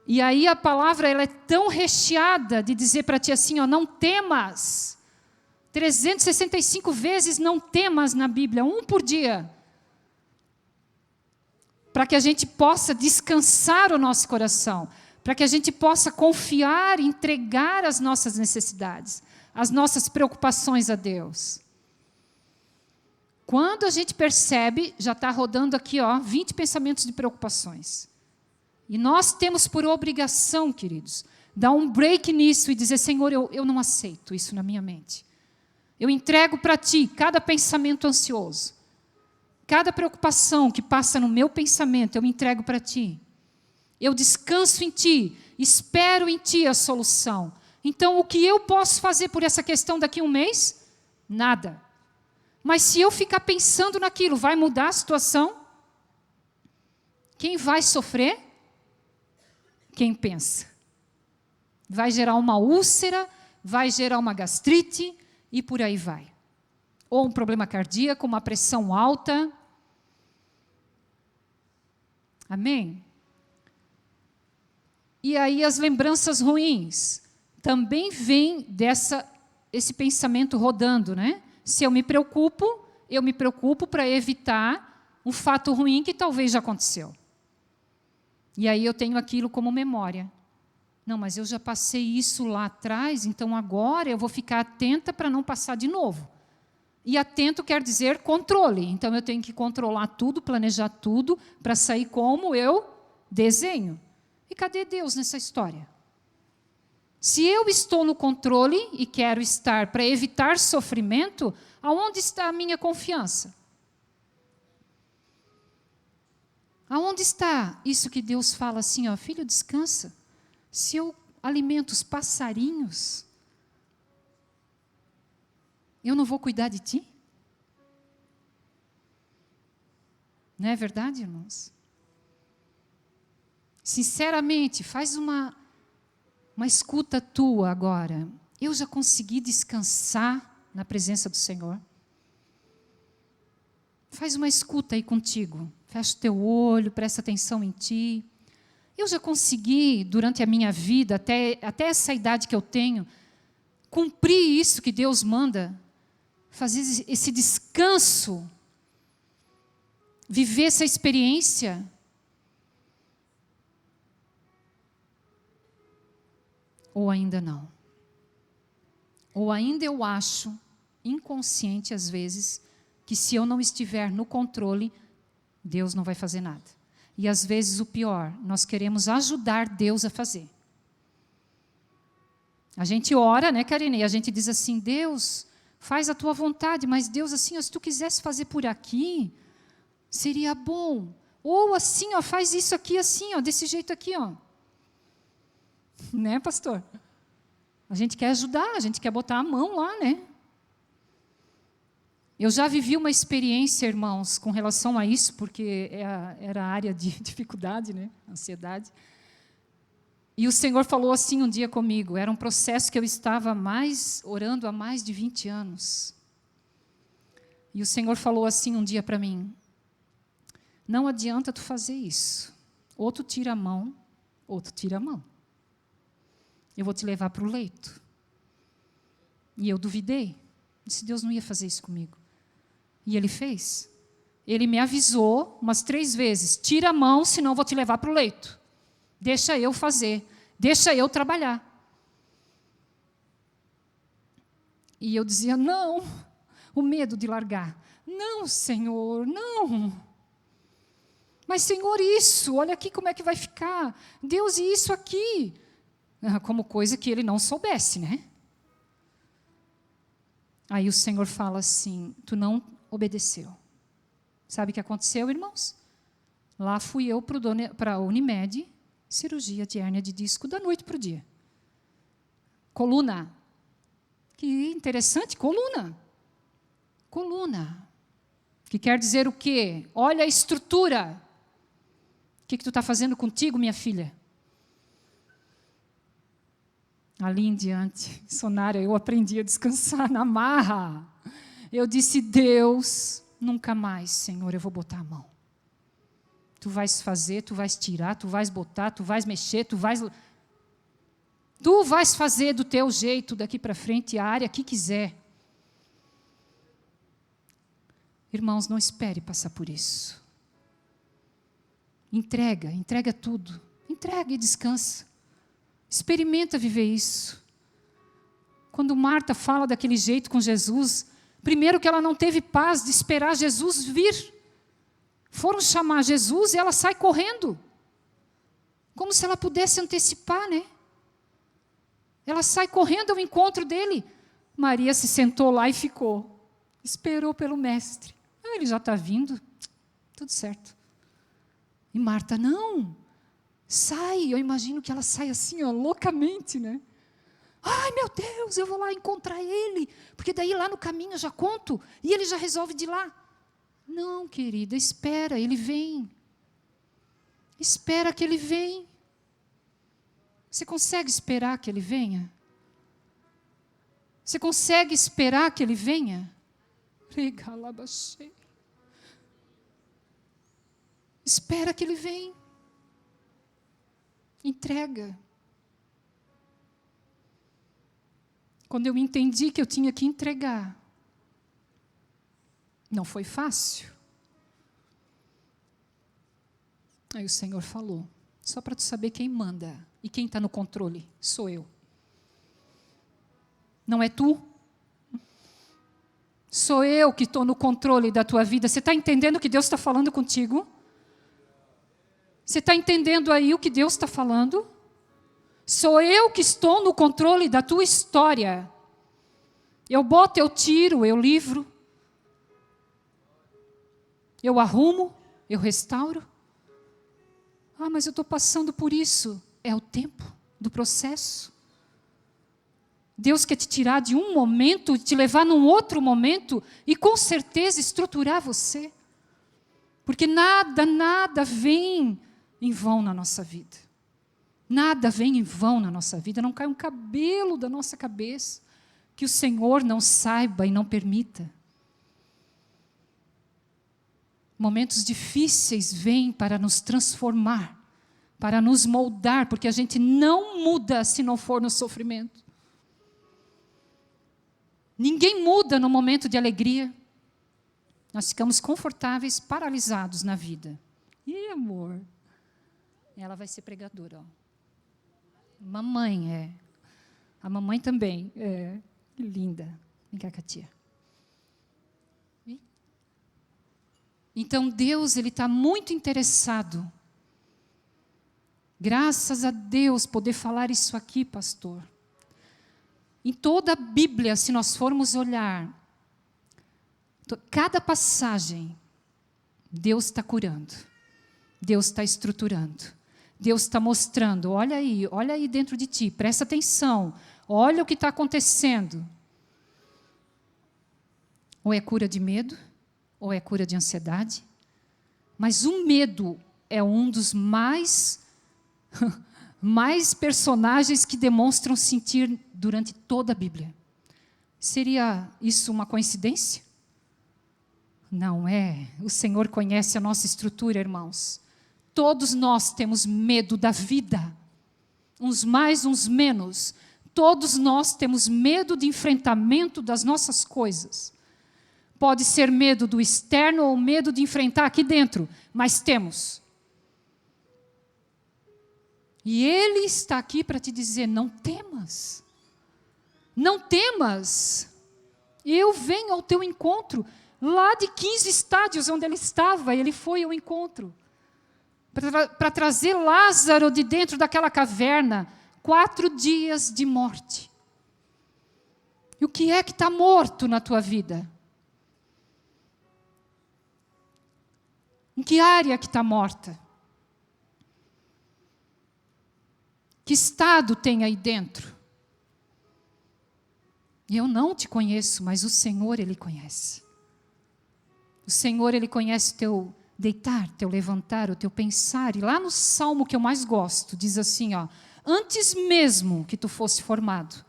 E aí a palavra ela é tão recheada de dizer para ti assim, ó, não temas. 365 vezes não temas na Bíblia, 1 por dia. Para que a gente possa descansar o nosso coração, para que a gente possa confiar, entregar as nossas necessidades, as nossas preocupações a Deus. Quando a gente percebe, já está rodando aqui, ó, 20 pensamentos de preocupações. E nós temos por obrigação, queridos, dar um break nisso e dizer, Senhor, eu não aceito isso na minha mente. Eu entrego para Ti cada pensamento ansioso. Cada preocupação que passa no meu pensamento, eu me entrego para Ti. Eu descanso em Ti, espero em Ti a solução. Então, o que eu posso fazer por essa questão daqui a um mês? Nada. Mas se eu ficar pensando naquilo, vai mudar a situação? Quem vai sofrer? Quem pensa. Vai gerar uma úlcera, vai gerar uma gastrite e por aí vai. Ou um problema cardíaco, uma pressão alta. Amém? E aí as lembranças ruins também vêm esse pensamento rodando, né? Se eu me preocupo para evitar um fato ruim que talvez já aconteceu. E aí eu tenho aquilo como memória. Não, mas eu já passei isso lá atrás, então agora eu vou ficar atenta para não passar de novo. E atento quer dizer controle. Então eu tenho que controlar tudo, planejar tudo, para sair como eu desenho. E cadê Deus nessa história? Se eu estou no controle e quero estar para evitar sofrimento, aonde está a minha confiança? Aonde está isso que Deus fala assim, ó, filho, descansa. Se eu alimento os passarinhos, eu não vou cuidar de ti? Não é verdade, irmãos? Sinceramente, faz uma escuta tua agora. Eu já consegui descansar na presença do Senhor? Faz uma escuta aí contigo. Fecha o teu olho, presta atenção em ti. Eu já consegui, durante a minha vida, até essa idade que eu tenho, cumprir isso que Deus manda, fazer esse descanso, viver essa experiência. Ou ainda não. Ou ainda eu acho, inconsciente às vezes, que se eu não estiver no controle, Deus não vai fazer nada. E às vezes o pior, nós queremos ajudar Deus a fazer. A gente ora, né, Karine? E a gente diz assim, Deus, faz a tua vontade, mas Deus, assim, ó, se tu quisesse fazer por aqui, seria bom. Ou assim, ó, faz isso aqui assim, ó, desse jeito aqui, ó. Né, pastor? A gente quer ajudar, a gente quer botar a mão lá, né? Eu já vivi uma experiência, irmãos, com relação a isso, porque era a área de dificuldade, né? Ansiedade. E o Senhor falou assim um dia comigo, era um processo que eu estava orando há mais de 20 anos. E o Senhor falou assim um dia para mim, não adianta tu fazer isso. Ou tu tira a mão, ou tu tira a mão. eu vou te levar para o leito. E eu duvidei. Disse, Deus não ia fazer isso comigo. E Ele fez. Ele me avisou umas 3 vezes, tira a mão, senão eu vou te levar para o leito. Deixa eu fazer, deixa eu trabalhar. E eu dizia, não, o medo de largar. Não, Senhor, não. Mas, Senhor, isso, olha aqui como é que vai ficar. Deus, e isso aqui? Como coisa que Ele não soubesse, né? Aí o Senhor fala assim, tu não obedeceu. Sabe o que aconteceu, irmãos? Lá fui eu para a Unimed, cirurgia de hérnia de disco da noite para o dia. Coluna. Que interessante, coluna. Coluna. Que quer dizer o quê? Olha a estrutura. O que tu está fazendo contigo, minha filha? Ali em diante, Sonária, eu aprendi a descansar na marra. Eu disse, Deus, nunca mais, Senhor, eu vou botar a mão. Tu vais fazer, tu vais tirar, tu vais botar, tu vais mexer, tu vais fazer do teu jeito daqui para frente a área que quiser. Irmãos, não espere passar por isso. Entrega tudo. Entrega e descansa. Experimenta viver isso. Quando Marta fala daquele jeito com Jesus, primeiro que ela não teve paz de esperar Jesus vir. Foram chamar Jesus e ela sai correndo. Como se ela pudesse antecipar, né? Ela sai correndo ao encontro dele. Maria se sentou lá e ficou. Esperou pelo mestre. Ele já está vindo. Tudo certo. E Marta, não. Sai. Eu imagino que ela sai assim, ó, loucamente, né? Ai, meu Deus, eu vou lá encontrar ele. Porque daí lá no caminho eu já conto. E ele já resolve de ir lá. Não, querida, espera, ele vem. Espera que ele vem. Você consegue esperar que ele venha? Você consegue esperar que ele venha? Espera que ele venha. Entrega. Quando eu entendi que eu tinha que entregar, não foi fácil. Aí o Senhor falou, só para tu saber quem manda e quem está no controle, sou eu. Não é tu? Sou eu que estou no controle da tua vida. Você está entendendo o que Deus está falando contigo? Você está entendendo aí o que Deus está falando? Sou eu que estou no controle da tua história. Eu boto, eu tiro, eu livro. Eu arrumo, eu restauro. Ah, mas eu estou passando por isso. É o tempo do processo. Deus quer te tirar de um momento, te levar num outro momento e com certeza estruturar você. Porque nada vem em vão na nossa vida. Nada vem em vão na nossa vida. Não cai um cabelo da nossa cabeça que o Senhor não saiba e não permita. Momentos difíceis vêm para nos transformar, para nos moldar, porque a gente não muda se não for no sofrimento. Ninguém muda no momento de alegria. Nós ficamos confortáveis, paralisados na vida. Ih, amor. Ela vai ser pregadora. Ó. Mamãe, é. A mamãe também. É. Que linda. Vem cá, Katia. Então, Deus, Ele está muito interessado. Graças a Deus, poder falar isso aqui, pastor. Em toda a Bíblia, se nós formos olhar, cada passagem, Deus está curando. Deus está estruturando. Deus está mostrando, olha aí dentro de ti, presta atenção. Olha o que está acontecendo. Ou é cura de medo, ou é cura de ansiedade. Mas o medo é um dos mais personagens que demonstram sentir durante toda a Bíblia. Seria isso uma coincidência? Não é. O Senhor conhece a nossa estrutura, irmãos. Todos nós temos medo da vida. uns mais, uns menos. Todos nós temos medo de enfrentamento das nossas coisas. Pode ser medo do externo ou medo de enfrentar aqui dentro, mas temos. E Ele está aqui para te dizer, não temas. Não temas. Eu venho ao teu encontro. Lá de 15 estádios onde ele estava, ele foi ao encontro. Para trazer Lázaro de dentro daquela caverna. 4 dias de morte. E o que é que está morto na tua vida? Em que área que está morta? Que estado tem aí dentro? Eu não te conheço, mas o Senhor, Ele conhece. O Senhor, Ele conhece o teu deitar, teu levantar, o teu pensar. E lá no salmo que eu mais gosto, diz assim, ó, antes mesmo que tu fosse formado,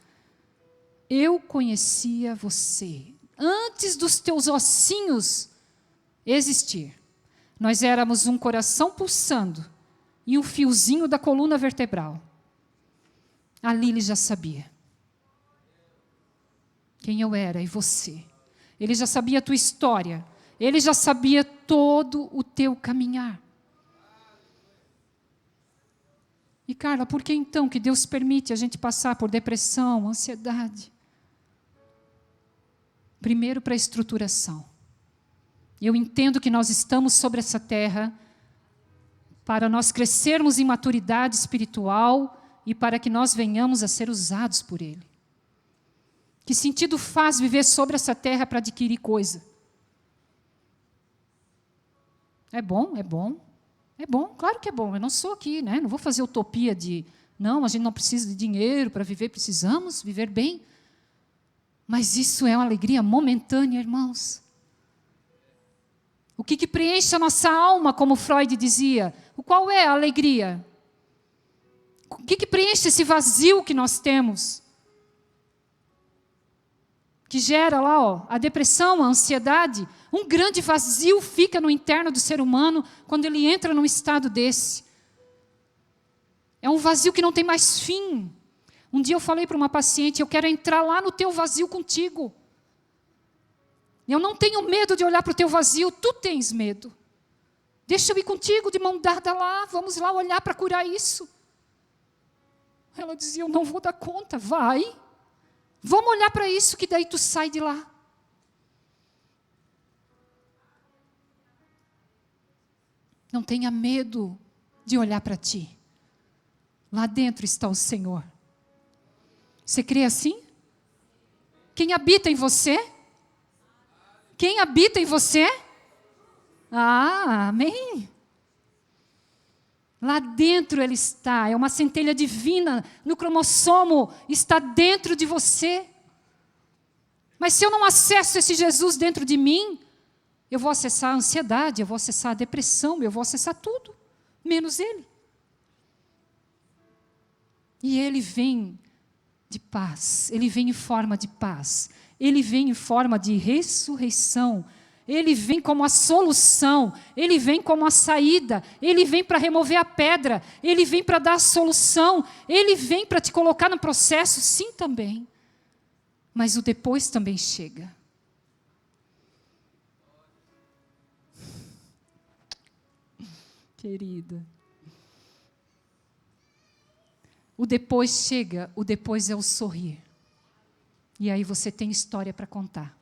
eu conhecia você. Antes dos teus ossinhos existir. Nós éramos um coração pulsando e um fiozinho da coluna vertebral. Ali ele já sabia quem eu era e você. Ele já sabia a tua história. Ele já sabia todo o teu caminhar. E Carla, por que então que Deus permite a gente passar por depressão, ansiedade? Primeiro para a estruturação. Eu entendo que nós estamos sobre essa terra para nós crescermos em maturidade espiritual e para que nós venhamos a ser usados por Ele. Que sentido faz viver sobre essa terra para adquirir coisa? É bom, é bom. É bom, claro que é bom. Eu não sou aqui, né? Não vou fazer utopia de, não, a gente não precisa de dinheiro para viver, precisamos viver bem. Mas isso é uma alegria momentânea, irmãos. O que preenche a nossa alma, como Freud dizia? Qual é a alegria? O que preenche esse vazio que nós temos? Que gera lá, ó, a depressão, a ansiedade. Um grande vazio fica no interno do ser humano quando ele entra num estado desse. É um vazio que não tem mais fim. Um dia eu falei para uma paciente, eu quero entrar lá no teu vazio contigo. Eu não tenho medo de olhar para o teu vazio, tu tens medo. Deixa eu ir contigo de mão dada lá, vamos lá olhar para curar isso. Ela dizia, eu não vou dar conta, vai. Vamos olhar para isso que daí tu sai de lá. Não tenha medo de olhar para ti. Lá dentro está o Senhor. Você crê assim? Quem habita em você? Quem habita em você? Ah, amém. Lá dentro Ele está, é uma centelha divina, no cromossomo, está dentro de você. Mas se eu não acesso esse Jesus dentro de mim, eu vou acessar a ansiedade, eu vou acessar a depressão, eu vou acessar tudo, menos Ele. E Ele vem de paz, Ele vem em forma de paz, Ele vem em forma de ressurreição, Ele vem como a solução, Ele vem como a saída, Ele vem para remover a pedra, Ele vem para dar a solução, Ele vem para te colocar no processo, sim também. Mas o depois também chega. Querida. O depois chega, o depois é o sorrir. E aí você tem história para contar.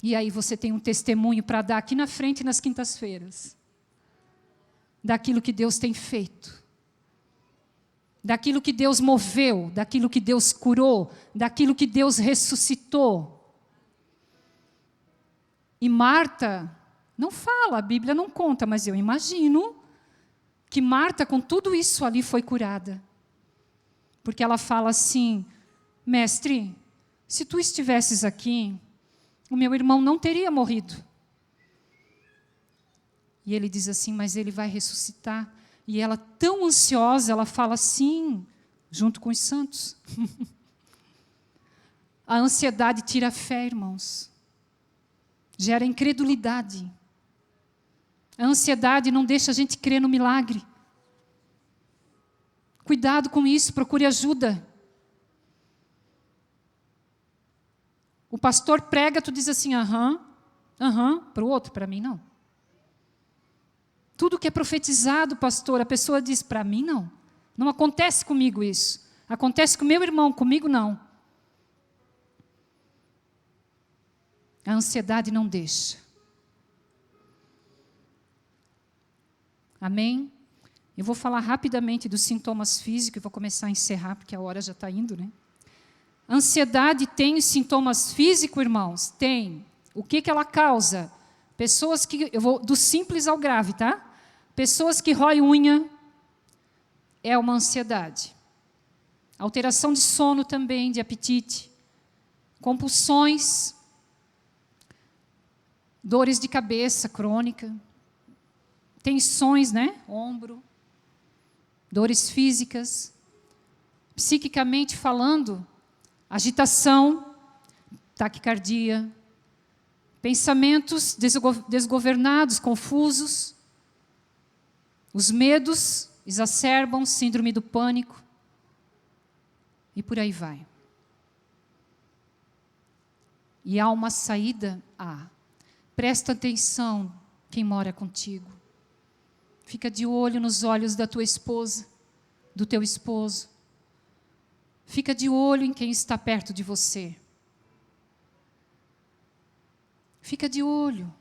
E aí você tem um testemunho para dar aqui na frente nas quintas-feiras. Daquilo que Deus tem feito. Daquilo que Deus moveu, daquilo que Deus curou, daquilo que Deus ressuscitou. E Marta não fala, a Bíblia não conta, mas eu imagino que Marta, com tudo isso ali, foi curada. Porque ela fala assim, mestre, se tu estivesses aqui, o meu irmão não teria morrido. E ele diz assim, mas ele vai ressuscitar. E ela, tão ansiosa, ela fala assim, junto com os santos. A ansiedade tira a fé, irmãos. Gera incredulidade. A ansiedade não deixa a gente crer no milagre. Cuidado com isso, procure ajuda. O pastor prega, tu diz assim, aham, para o outro, para mim não. Tudo que é profetizado, pastor, a pessoa diz, para mim não. Não acontece comigo isso. Acontece com meu irmão, comigo não. A ansiedade não deixa. Amém? Eu vou falar rapidamente dos sintomas físicos e vou começar a encerrar, porque a hora já está indo, né? Ansiedade tem sintomas físicos, irmãos? Tem. O que ela causa? Pessoas que... Eu vou do simples ao grave, tá? Pessoas que roem unha é uma ansiedade. Alteração de sono também, de apetite. Compulsões. Dores de cabeça crônica. Tensões, né? Ombro. Dores físicas. Psiquicamente falando, agitação, taquicardia, pensamentos desgovernados, confusos, os medos exacerbam síndrome do pânico e por aí vai. E há uma saída? Presta atenção quem mora contigo. Fica de olho nos olhos da tua esposa, do teu esposo. Fica de olho em quem está perto de você. Fica de olho.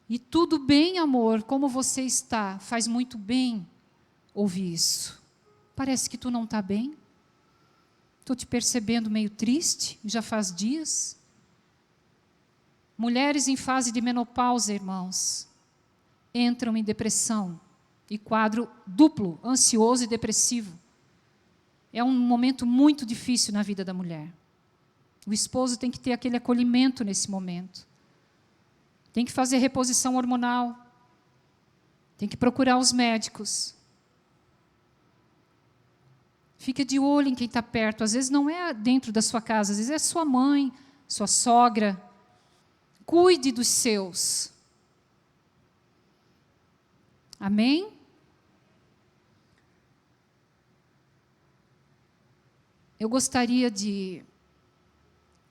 E tudo bem, amor, como você está? Faz muito bem ouvir isso. Parece que tu não está bem. Estou te percebendo meio triste, já faz dias. Mulheres em fase de menopausa, irmãos, entram em depressão e quadro duplo, ansioso e depressivo. É um momento muito difícil na vida da mulher. O esposo tem que ter aquele acolhimento nesse momento. Tem que fazer reposição hormonal. Tem que procurar os médicos. Fica de olho em quem está perto. Às vezes não é dentro da sua casa, às vezes é sua mãe, sua sogra. Cuide dos seus. Amém? Eu gostaria de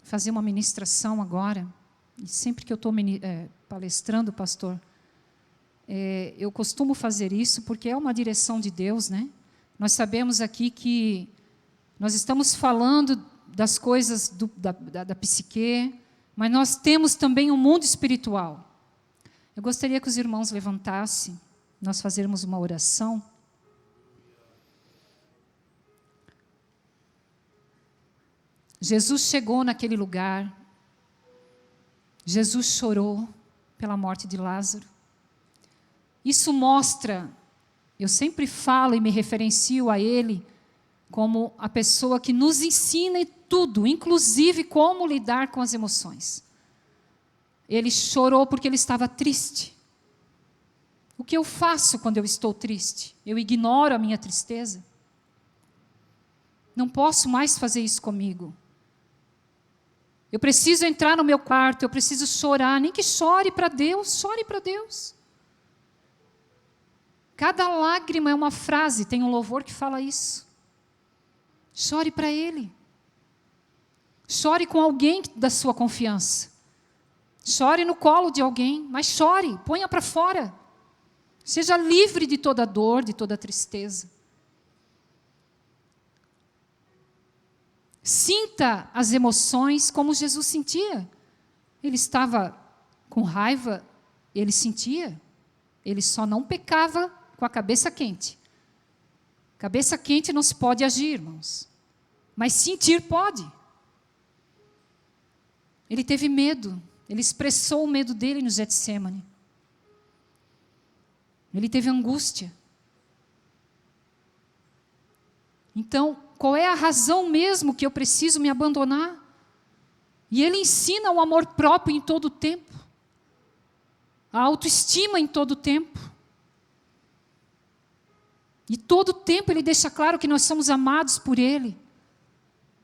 fazer uma ministração agora, e sempre que eu estou palestrando, pastor, eu costumo fazer isso porque é uma direção de Deus, né? Nós sabemos aqui que nós estamos falando das coisas da psique, mas nós temos também um mundo espiritual. Eu gostaria que os irmãos levantassem, nós fazermos uma oração. Jesus chegou naquele lugar, Jesus chorou pela morte de Lázaro. Isso mostra, eu sempre falo e me referencio a Ele como a pessoa que nos ensina em tudo, inclusive como lidar com as emoções. Ele chorou porque ele estava triste. O que eu faço quando eu estou triste? Eu ignoro a minha tristeza? Não posso mais fazer isso comigo. Eu preciso entrar no meu quarto, eu preciso chorar, nem que chore para Deus, chore para Deus. Cada lágrima é uma frase, tem um louvor que fala isso. Chore para Ele. Chore com alguém da sua confiança. Chore no colo de alguém, mas chore, ponha para fora. Seja livre de toda dor, de toda tristeza. Sinta as emoções como Jesus sentia. Ele estava com raiva, ele sentia. Ele só não pecava com a cabeça quente. Cabeça quente não se pode agir, irmãos. Mas sentir pode. Ele teve medo. Ele expressou o medo dele no Getsêmani. Ele teve angústia. Então, qual é a razão mesmo que eu preciso me abandonar? E ele ensina o amor próprio em todo o tempo. A autoestima em todo o tempo. E todo o tempo ele deixa claro que nós somos amados por ele.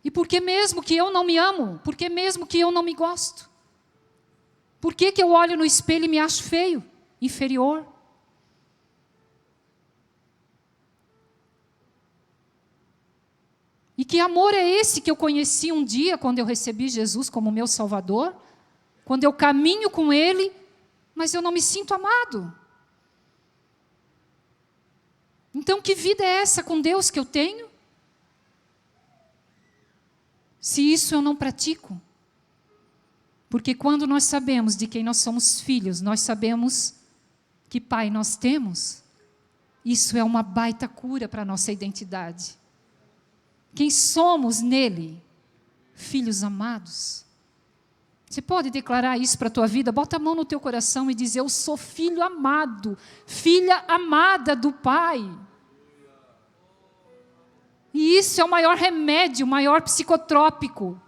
E por que mesmo que eu não me amo? Por que mesmo que eu não me gosto? Por que eu olho no espelho e me acho feio, inferior? E que amor é esse que eu conheci um dia quando eu recebi Jesus como meu Salvador? Quando eu caminho com Ele, mas eu não me sinto amado. Então, que vida é essa com Deus que eu tenho? Se isso eu não pratico. Porque quando nós sabemos de quem nós somos filhos, nós sabemos que Pai nós temos, isso é uma baita cura para a nossa identidade. Quem somos nele? Filhos amados. Você pode declarar isso para a tua vida? Bota a mão no teu coração e diz: eu sou filho amado, filha amada do Pai. E isso é o maior remédio, o maior psicotrópico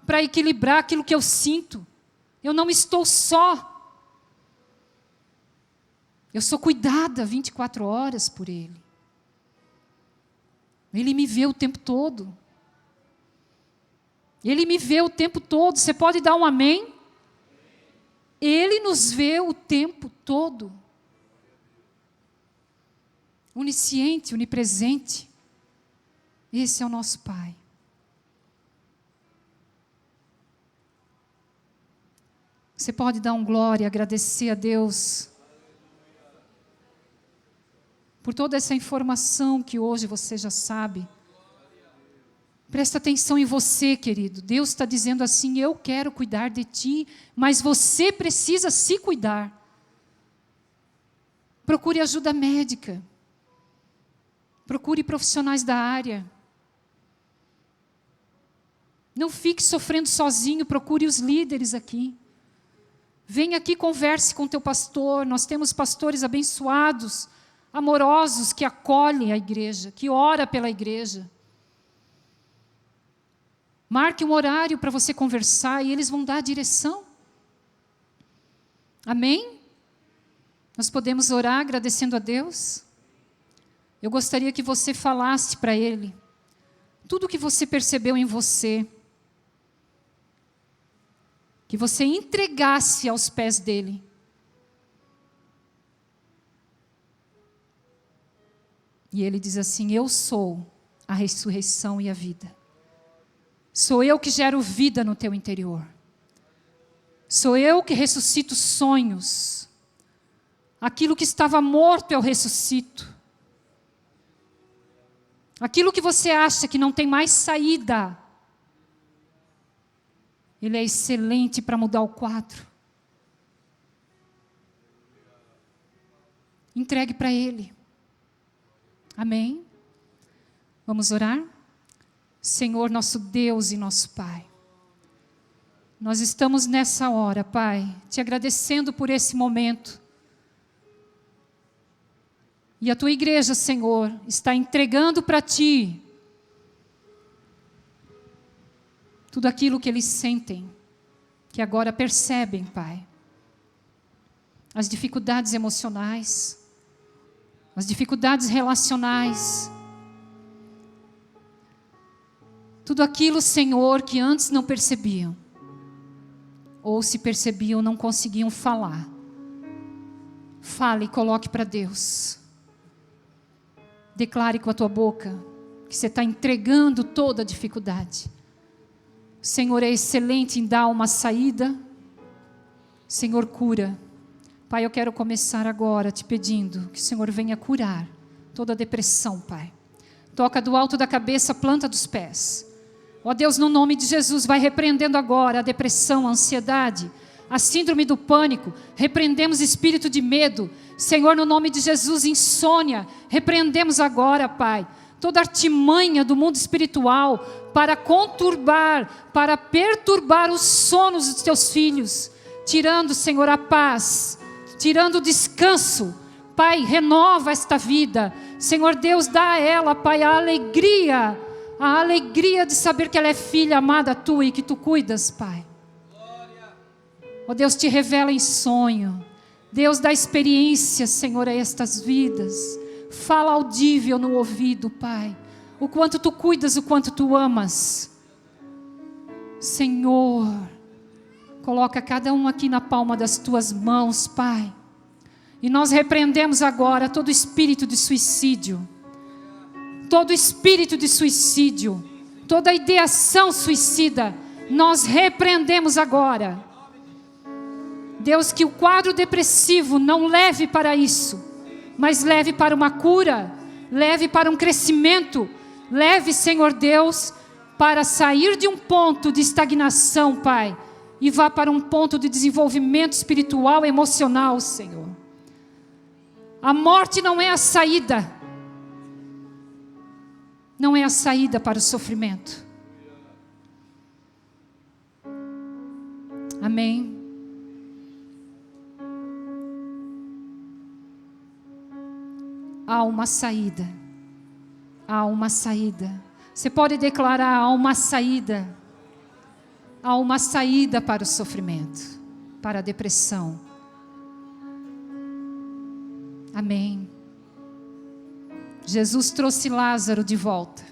para equilibrar aquilo que eu sinto. Eu não estou só. Eu sou cuidada 24 horas por Ele. Ele me vê o tempo todo. Ele me vê o tempo todo. Você pode dar um amém? Ele nos vê o tempo todo. Onisciente, onipresente. Esse é o nosso Pai. Você pode dar um glória e agradecer a Deus por toda essa informação que hoje você já sabe. Presta atenção em você, querido. Deus está dizendo assim: eu quero cuidar de ti, mas você precisa se cuidar. Procure ajuda médica. Procure profissionais da área. Não fique sofrendo sozinho, procure os líderes aqui. Venha aqui, converse com o teu pastor. Nós temos pastores abençoados, amorosos, que acolhem a igreja, que ora pela igreja. Marque um horário para você conversar e eles vão dar a direção. Amém? Nós podemos orar agradecendo a Deus? Eu gostaria que você falasse para Ele tudo o que você percebeu em você. Que você entregasse aos pés dEle. E Ele diz assim: eu sou a ressurreição e a vida. Sou eu que gero vida no teu interior. Sou eu que ressuscito sonhos. Aquilo que estava morto eu ressuscito. Aquilo que você acha que não tem mais saída, Ele é excelente para mudar o quadro. Entregue para Ele. Amém? Vamos orar? Senhor, nosso Deus e nosso Pai, nós estamos nessa hora, Pai, te agradecendo por esse momento. E a tua igreja, Senhor, está entregando para ti tudo aquilo que eles sentem, que agora percebem, Pai. As dificuldades emocionais, as dificuldades relacionais, tudo aquilo, Senhor, que antes não percebiam, ou se percebiam, não conseguiam falar. Fale e coloque para Deus. Declare com a tua boca que você está entregando toda a dificuldade. O Senhor é excelente em dar uma saída. Senhor, cura. Pai, eu quero começar agora te pedindo que o Senhor venha curar toda a depressão, Pai. Toca do alto da cabeça, planta dos pés. Ó Deus, no nome de Jesus, vai repreendendo agora a depressão, a ansiedade, a síndrome do pânico. Repreendemos espírito de medo. Senhor, no nome de Jesus, insônia. Repreendemos agora, Pai, toda artimanha do mundo espiritual para conturbar, para perturbar os sonos dos teus filhos. Tirando, Senhor, a paz, tirando o descanso. Pai, renova esta vida. Senhor Deus, dá a ela, Pai, a alegria de saber que ela é filha amada tua e que tu cuidas, Pai. Ó Deus, te revela em sonho. Deus, dá experiência, Senhor, a estas vidas. Fala audível no ouvido, Pai. O quanto tu cuidas, o quanto tu amas. Senhor, coloca cada um aqui na palma das tuas mãos, Pai. E nós repreendemos agora todo espírito de suicídio. todo espírito de suicídio, toda ideação suicida, nós repreendemos agora. Deus, que o quadro depressivo não leve para isso, mas leve para uma cura, leve para um crescimento, leve, Senhor Deus, para sair de um ponto de estagnação, Pai, e vá para um ponto de desenvolvimento espiritual e emocional, Senhor. A morte não é a saída. Não é a saída para o sofrimento. Amém. Há uma saída. Há uma saída. Você pode declarar: há uma saída. Há uma saída para o sofrimento, para a depressão. Amém. Jesus trouxe Lázaro de volta.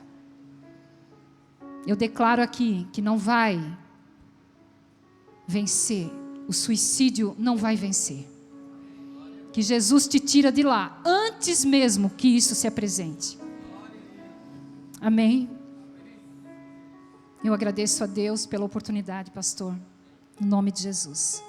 Eu declaro aqui que não vai vencer. O suicídio não vai vencer. Que Jesus te tira de lá, antes mesmo que isso se apresente. Amém. Eu agradeço a Deus pela oportunidade, pastor. Em nome de Jesus.